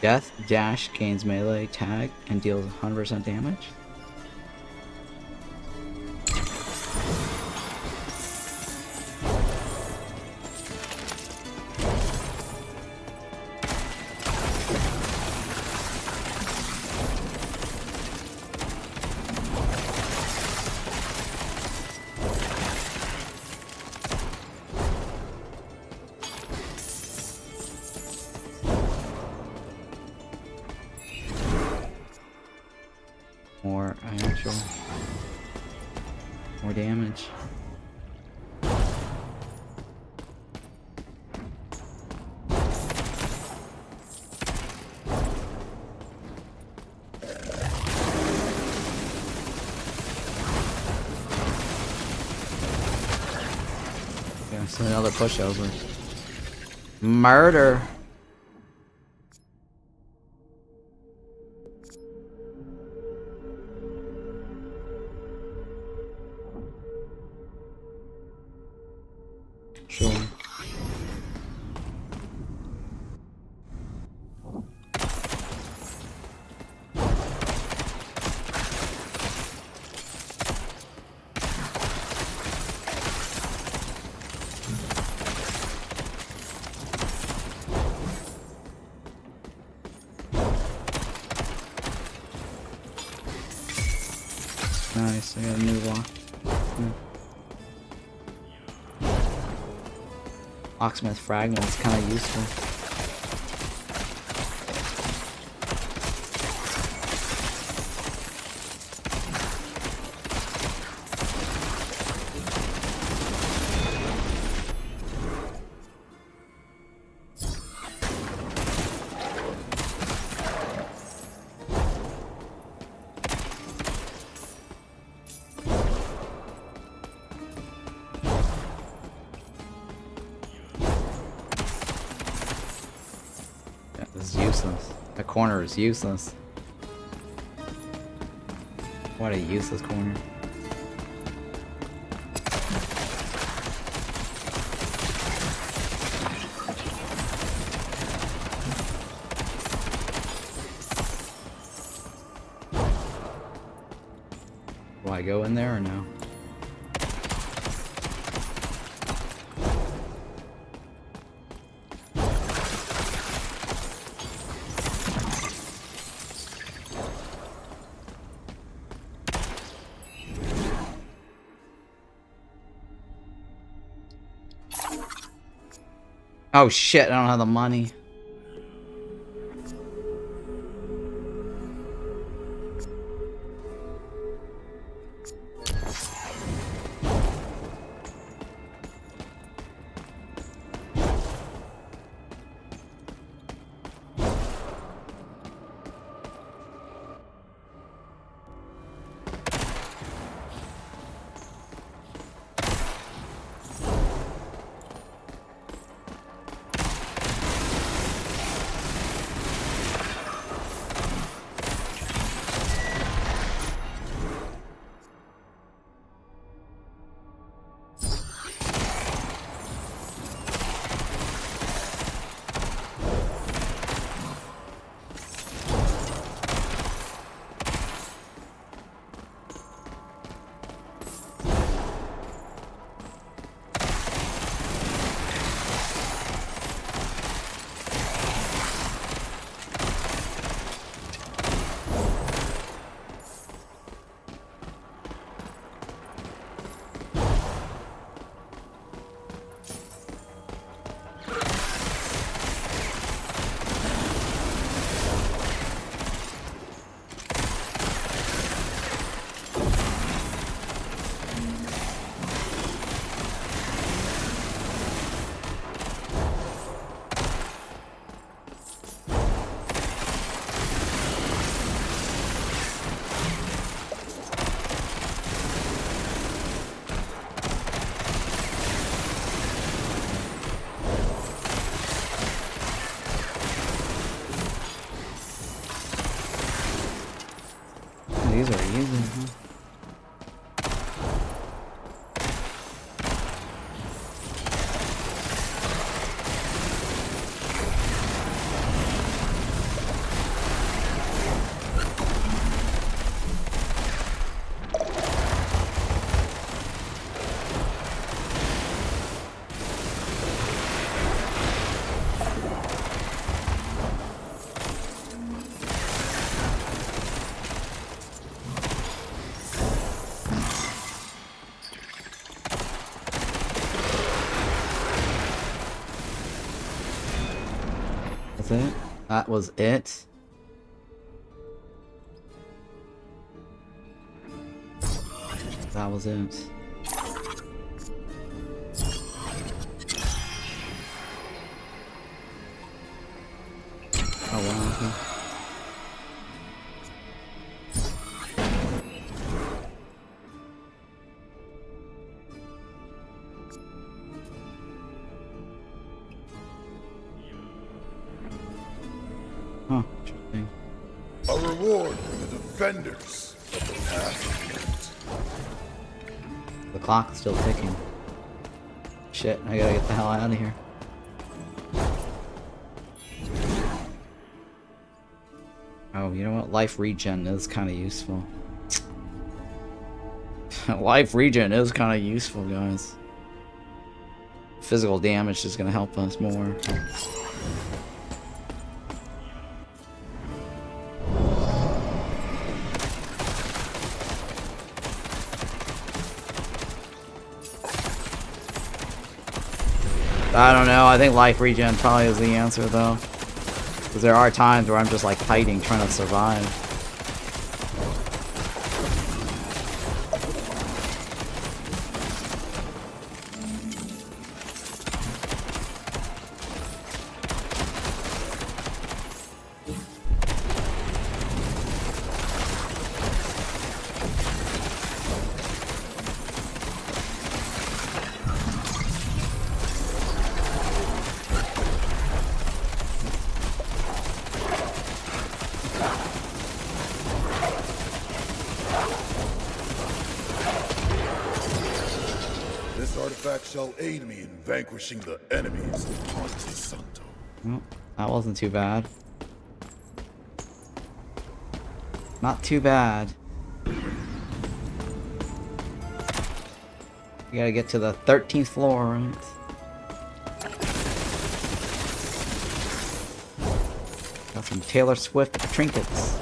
Death Dash gains melee tag and deals 100% damage. More actual, more damage. Yeah, so another pushover. Murder. Sure. Nice, I got a new lock. Locksmith fragment is kind of useful. useless. That corner is useless. What a useless corner. Do I go in there or no? Oh shit, I don't have the money. These are easy, huh? That's it? That was it? That was it. Oh wow, okay. Huh, interesting. A reward for the defenders of the past. The clock is still ticking. Shit, I gotta get the hell out of here. Oh, you know what? Life regen is kind of useful. Life regen is kind of useful, guys. Physical damage is gonna help us more. I don't know, I think life regen probably is the answer though. Because there are times where I'm just like fighting, trying to survive. artifact shall aid me in vanquishing the enemies of Monte Santo. Well, that wasn't too bad. Not too bad. We gotta get to the 13th floor, right? Got some Taylor Swift trinkets.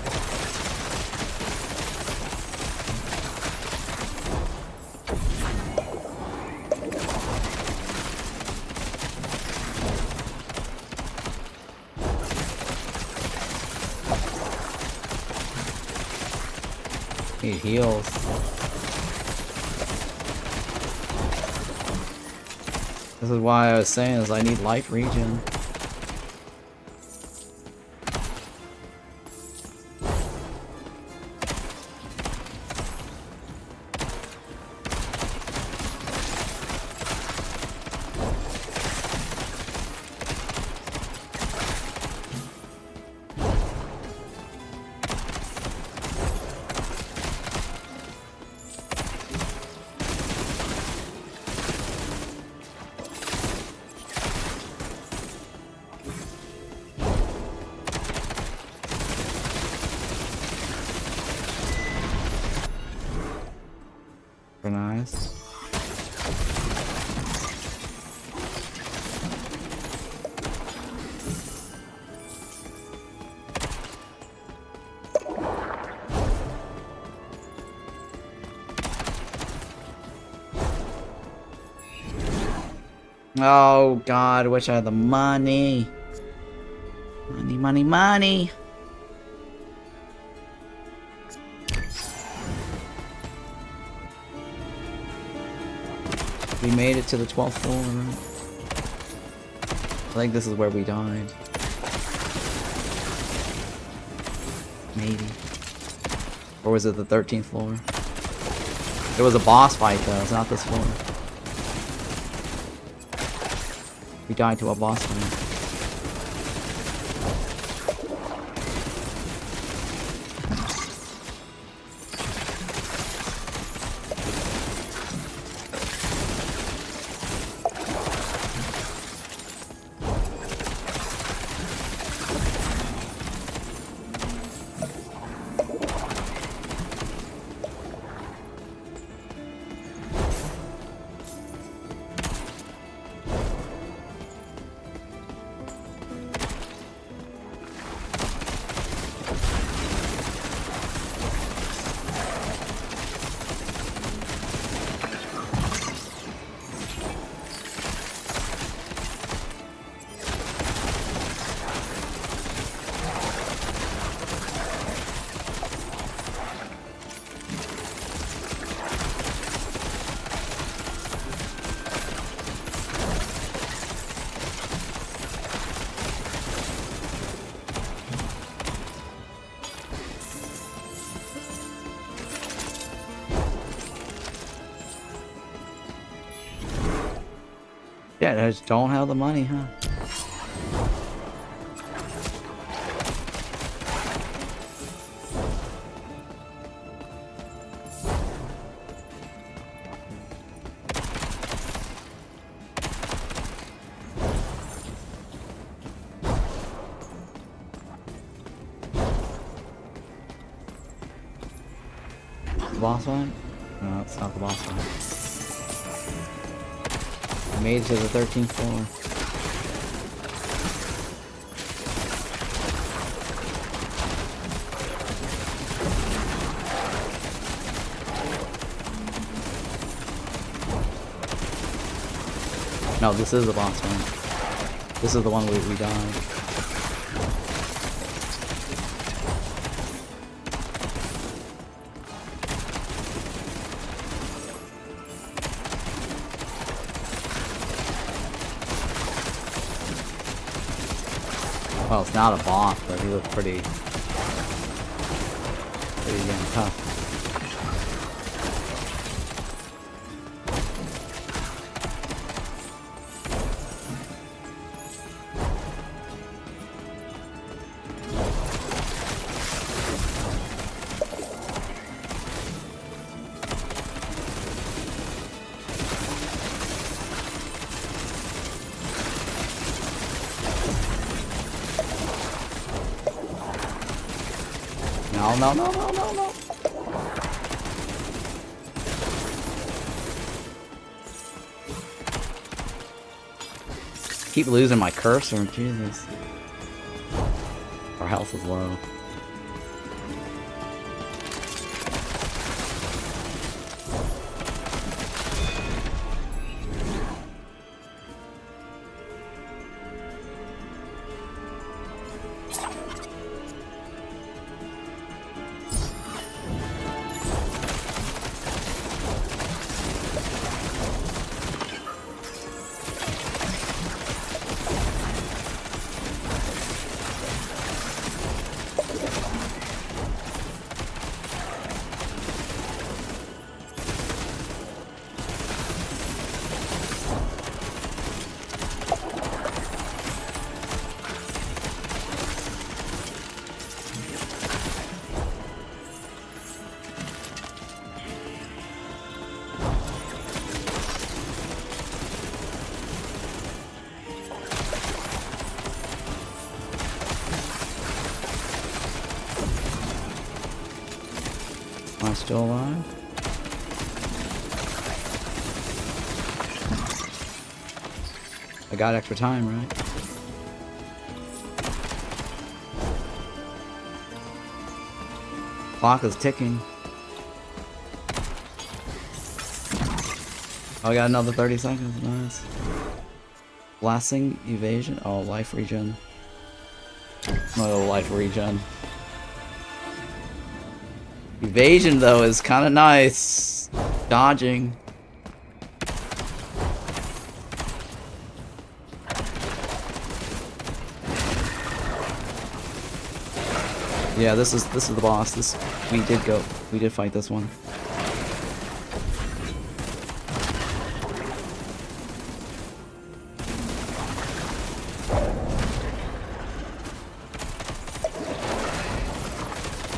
Need heals. This is why I was saying is I need life regen. Nice. Oh God, I wish I had the money. Money, money, money. We made it to the 12th floor. I think this is where we died. Maybe. Or was it the 13th floor? It was a boss fight though, it's not this floor. We died to a boss fight. Yeah, I just don't have the money, huh? The boss one? No, it's not the boss one. I made it to the 13th floor. No, this is the boss one. This is the one where we died. Well, it's not a boss, but he looks pretty damn tough. Oh, no, no, no, no, no. Keep losing my cursor, Jesus. Our health is low. Am I still alive? I got extra time, right? Clock is ticking. Oh, I got another 30 seconds. Nice. Blessing, evasion. Oh, life regen. Oh, life regen. Evasion, though, is kind of nice. Dodging. Yeah, this is the boss. We did fight this one.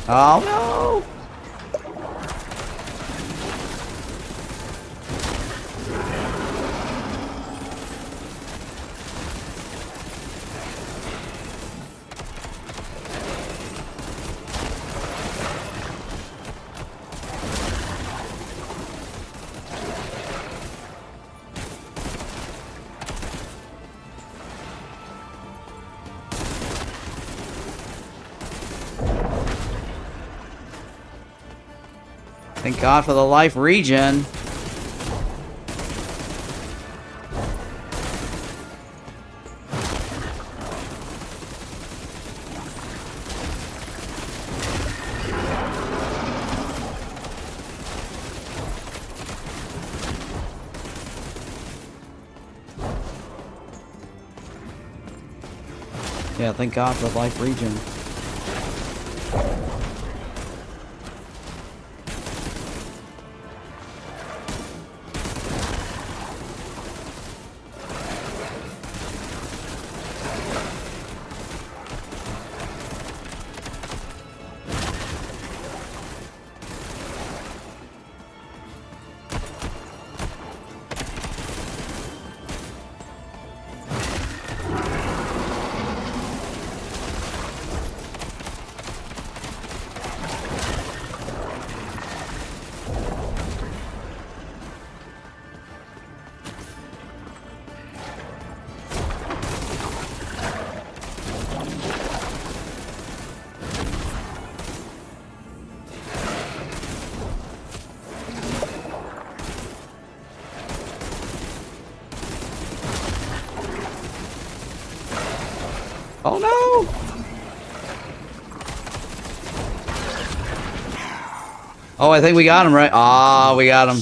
Oh no! Thank God for the life regen. Yeah, thank God for the life regen. Oh no! Oh, I think we got him, right? Oh, we got him.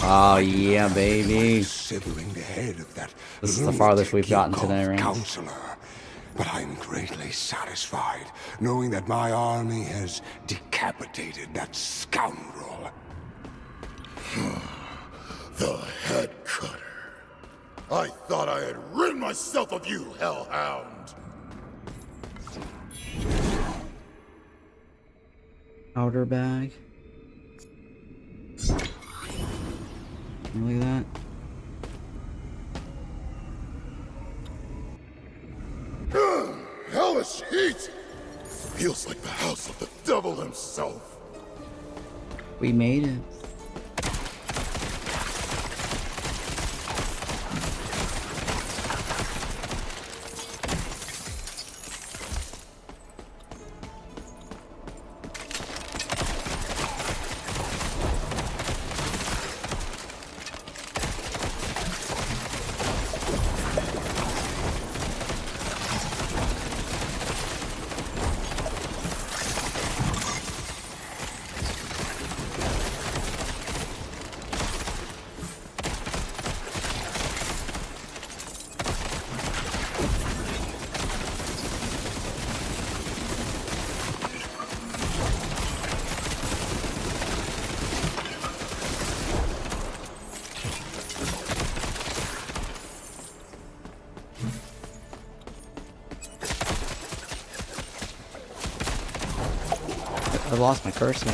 Oh yeah, baby. Severing the head of that This is the farthest we've gotten today, right? Counselor. But I'm greatly satisfied knowing that my army has decapitated that scoundrel. The head cutter. I thought I had rid myself of you, hellhound. Powder bag. Look at that. Hellish heat! feels like the house of the devil himself. We made it. I lost my cursor.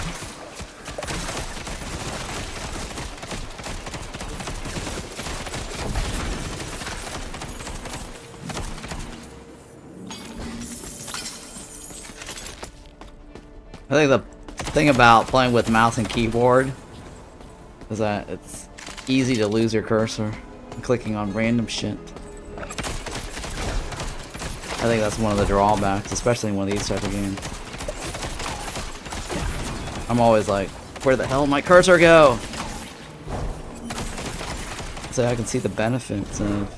I think the thing about playing with mouse and keyboard is that it's easy to lose your cursor clicking on random shit. I think that's one of the drawbacks, especially in one of these type of games. I'm always like, where the hell did my cursor go? So I can see the benefits of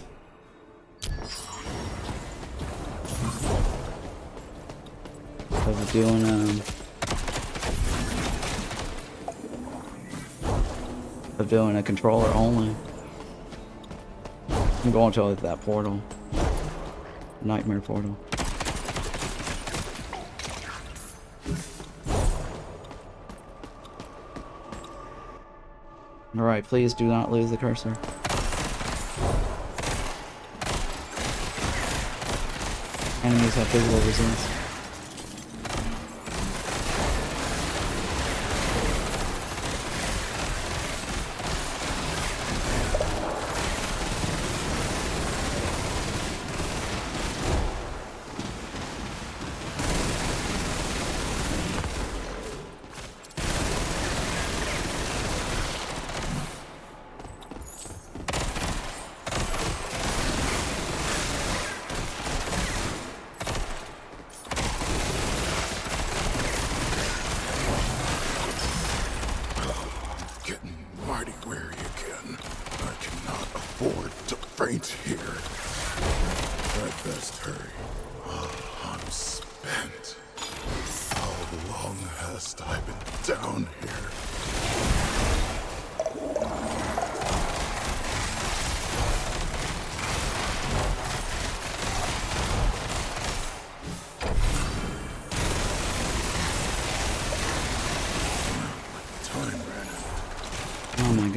doing a controller only. I'm going to that portal. Nightmare portal. Alright, please do not lose the cursor. Enemies have physical resistance.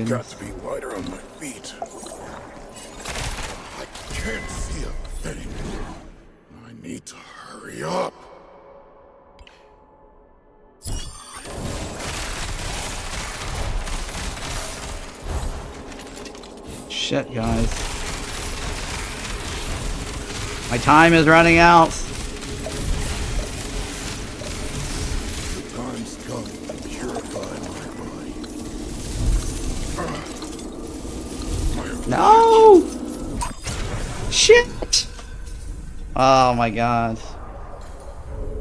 Got to be lighter on my feet. I can't see a thing. I need to hurry up. Shit, guys. My time is running out. The time's come to purify my body. No! Shit! Oh my god.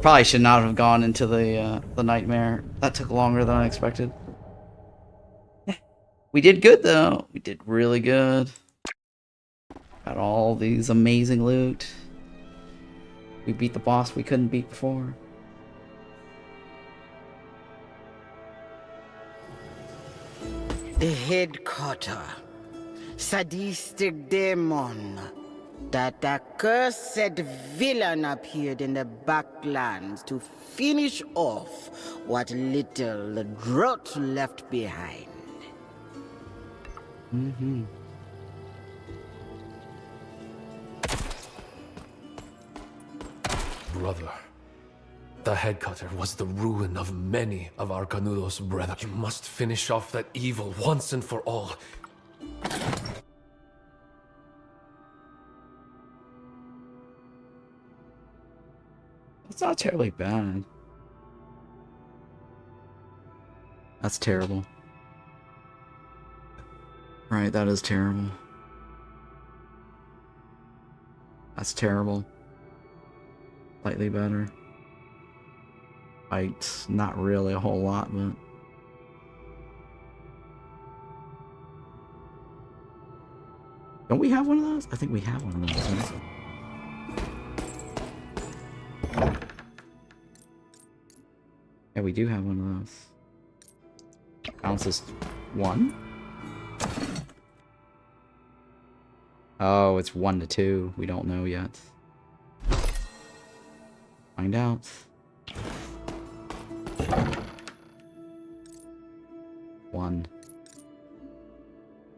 Probably should not have gone into the nightmare. That took longer than I expected. We did good though. We did really good. Got all these amazing loot. We beat the boss we couldn't beat before. The headquarter, sadistic demon, that accursed villain appeared in the backlands to finish off what little the drought left behind. Mm-hmm. Brother, the headcutter was the ruin of many of our Canudos brethren. You must finish off that evil once and for all. It's not terribly bad. That's terrible. Right, that is terrible. That's terrible. Slightly better. Right, not really a whole lot, but... Don't we have one of those? I think we have one of those. Right? Yeah, we do have one of those. Bounces 1. Oh, it's 1 to 2. We don't know yet. Find out. One.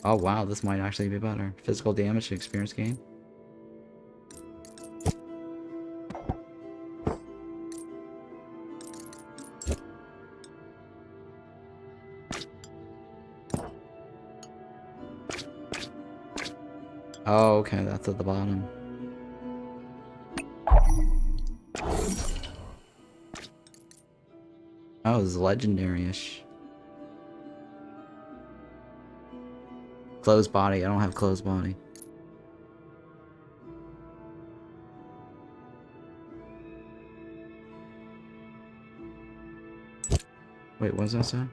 Oh wow, this might actually be better. Physical damage and experience gain. Oh, okay, that's at the bottom. Oh, it's legendary-ish. Closed body. I don't have closed body. Wait, what does that say? I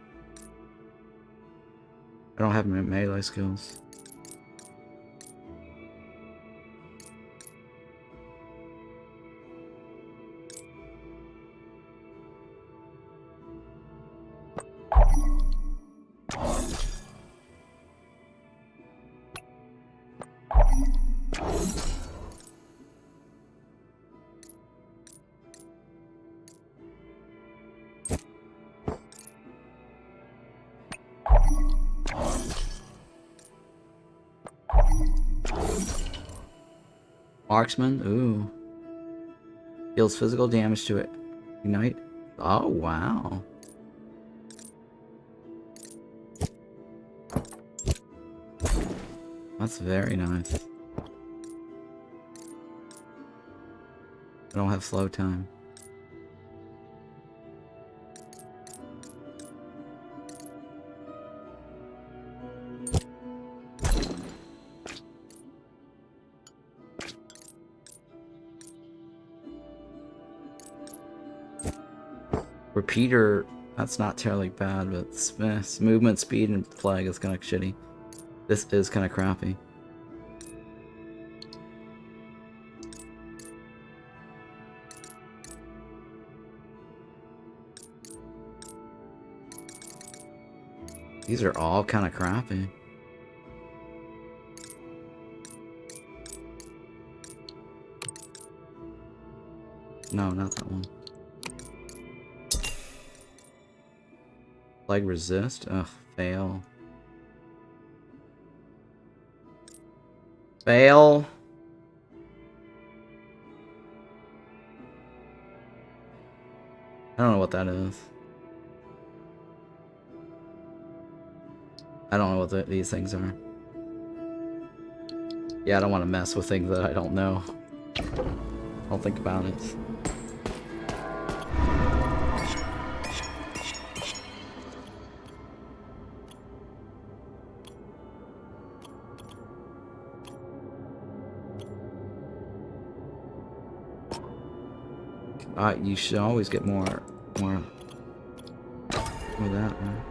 don't have melee skills. Marksman, ooh. Deals physical damage to it. Ignite. Oh, wow. That's very nice. I don't have slow time. Repeater, that's not terribly bad, but movement, speed, and flag is kind of shitty. This is kind of crappy. These are all kind of crappy. No, not that one. Flag resist? Ugh, fail. Fail. I don't know what that is. I don't know what these things are. Yeah, I don't want to mess with things that I don't know. I'll think about it. You should always get more of that, man.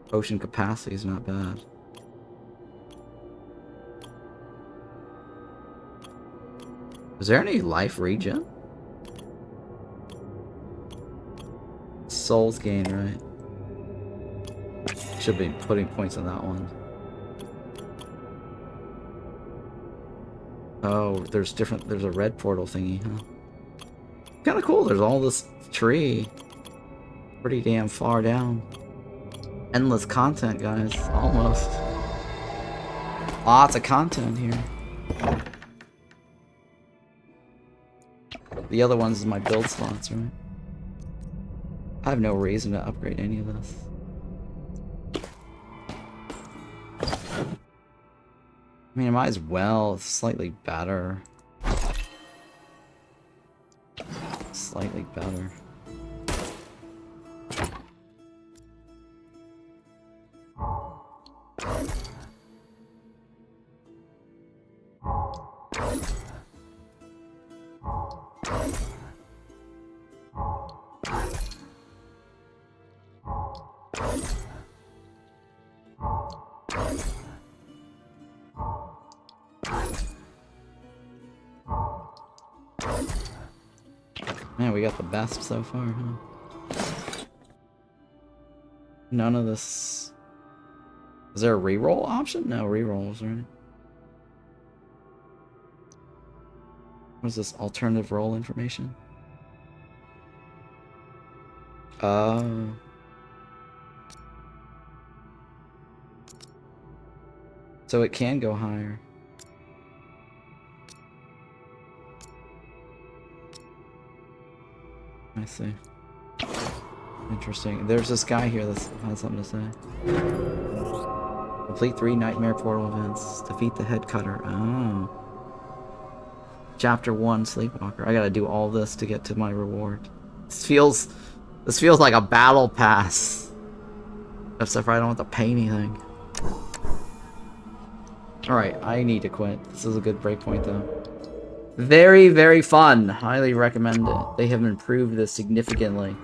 Potion capacity is not bad. Is there any life regen? Souls gain, right? Should be putting points on that one. Oh, there's a red portal thingy, huh? Kinda cool, there's all this tree. Pretty damn far down. Endless content, guys. Almost. Lots of content here. The other ones is my build slots, right? I have no reason to upgrade any of this. I mean, I might as well. It's slightly better. slightly better. Man, we got the best so far, huh? None of this... Is there a reroll option? No rerolls, right? What is this? Alternative roll information? Oh. So it can go higher. I see. Interesting. There's this guy here that has something to say. Complete 3 nightmare portal events. Defeat the head cutter. Oh. Chapter 1 Sleepwalker. I gotta do all this to get to my reward. This feels like a battle pass. Except for I don't have to pay anything. Alright, I need to quit. This is a good breakpoint though. Very, very fun. Highly recommend it. They have improved this significantly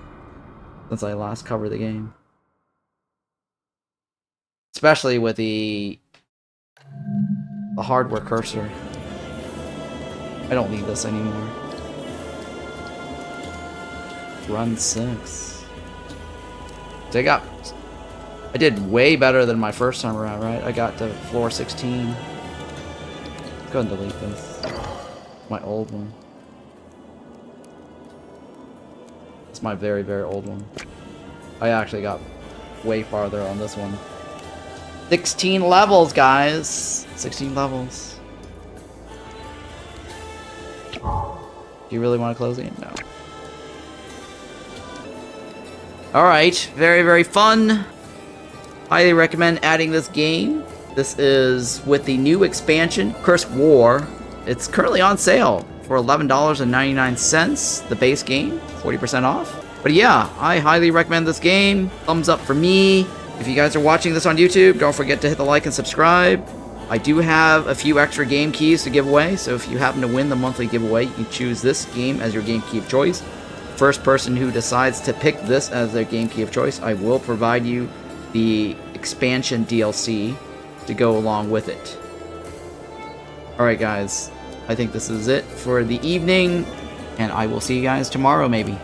since I last covered the game. Especially with the hardware cursor. I don't need this anymore. Run 6. I did way better than my first time around, right? I got to floor 16. Go ahead and delete this. My old one. It's my very, very old one. I actually got way farther on this one. 16 levels, guys! 16 levels. Do you really want to close the game? No. Alright, very, very fun. Highly recommend adding this game. This is with the new expansion, Cursed War. It's currently on sale for $11.99, the base game, 40% off. But yeah, I highly recommend this game. Thumbs up for me. If you guys are watching this on YouTube, don't forget to hit the like and subscribe. I do have a few extra game keys to give away, so if you happen to win the monthly giveaway, you can choose this game as your game key of choice. First person who decides to pick this as their game key of choice, I will provide you the expansion DLC to go along with it. Alright guys, I think this is it for the evening, and I will see you guys tomorrow maybe.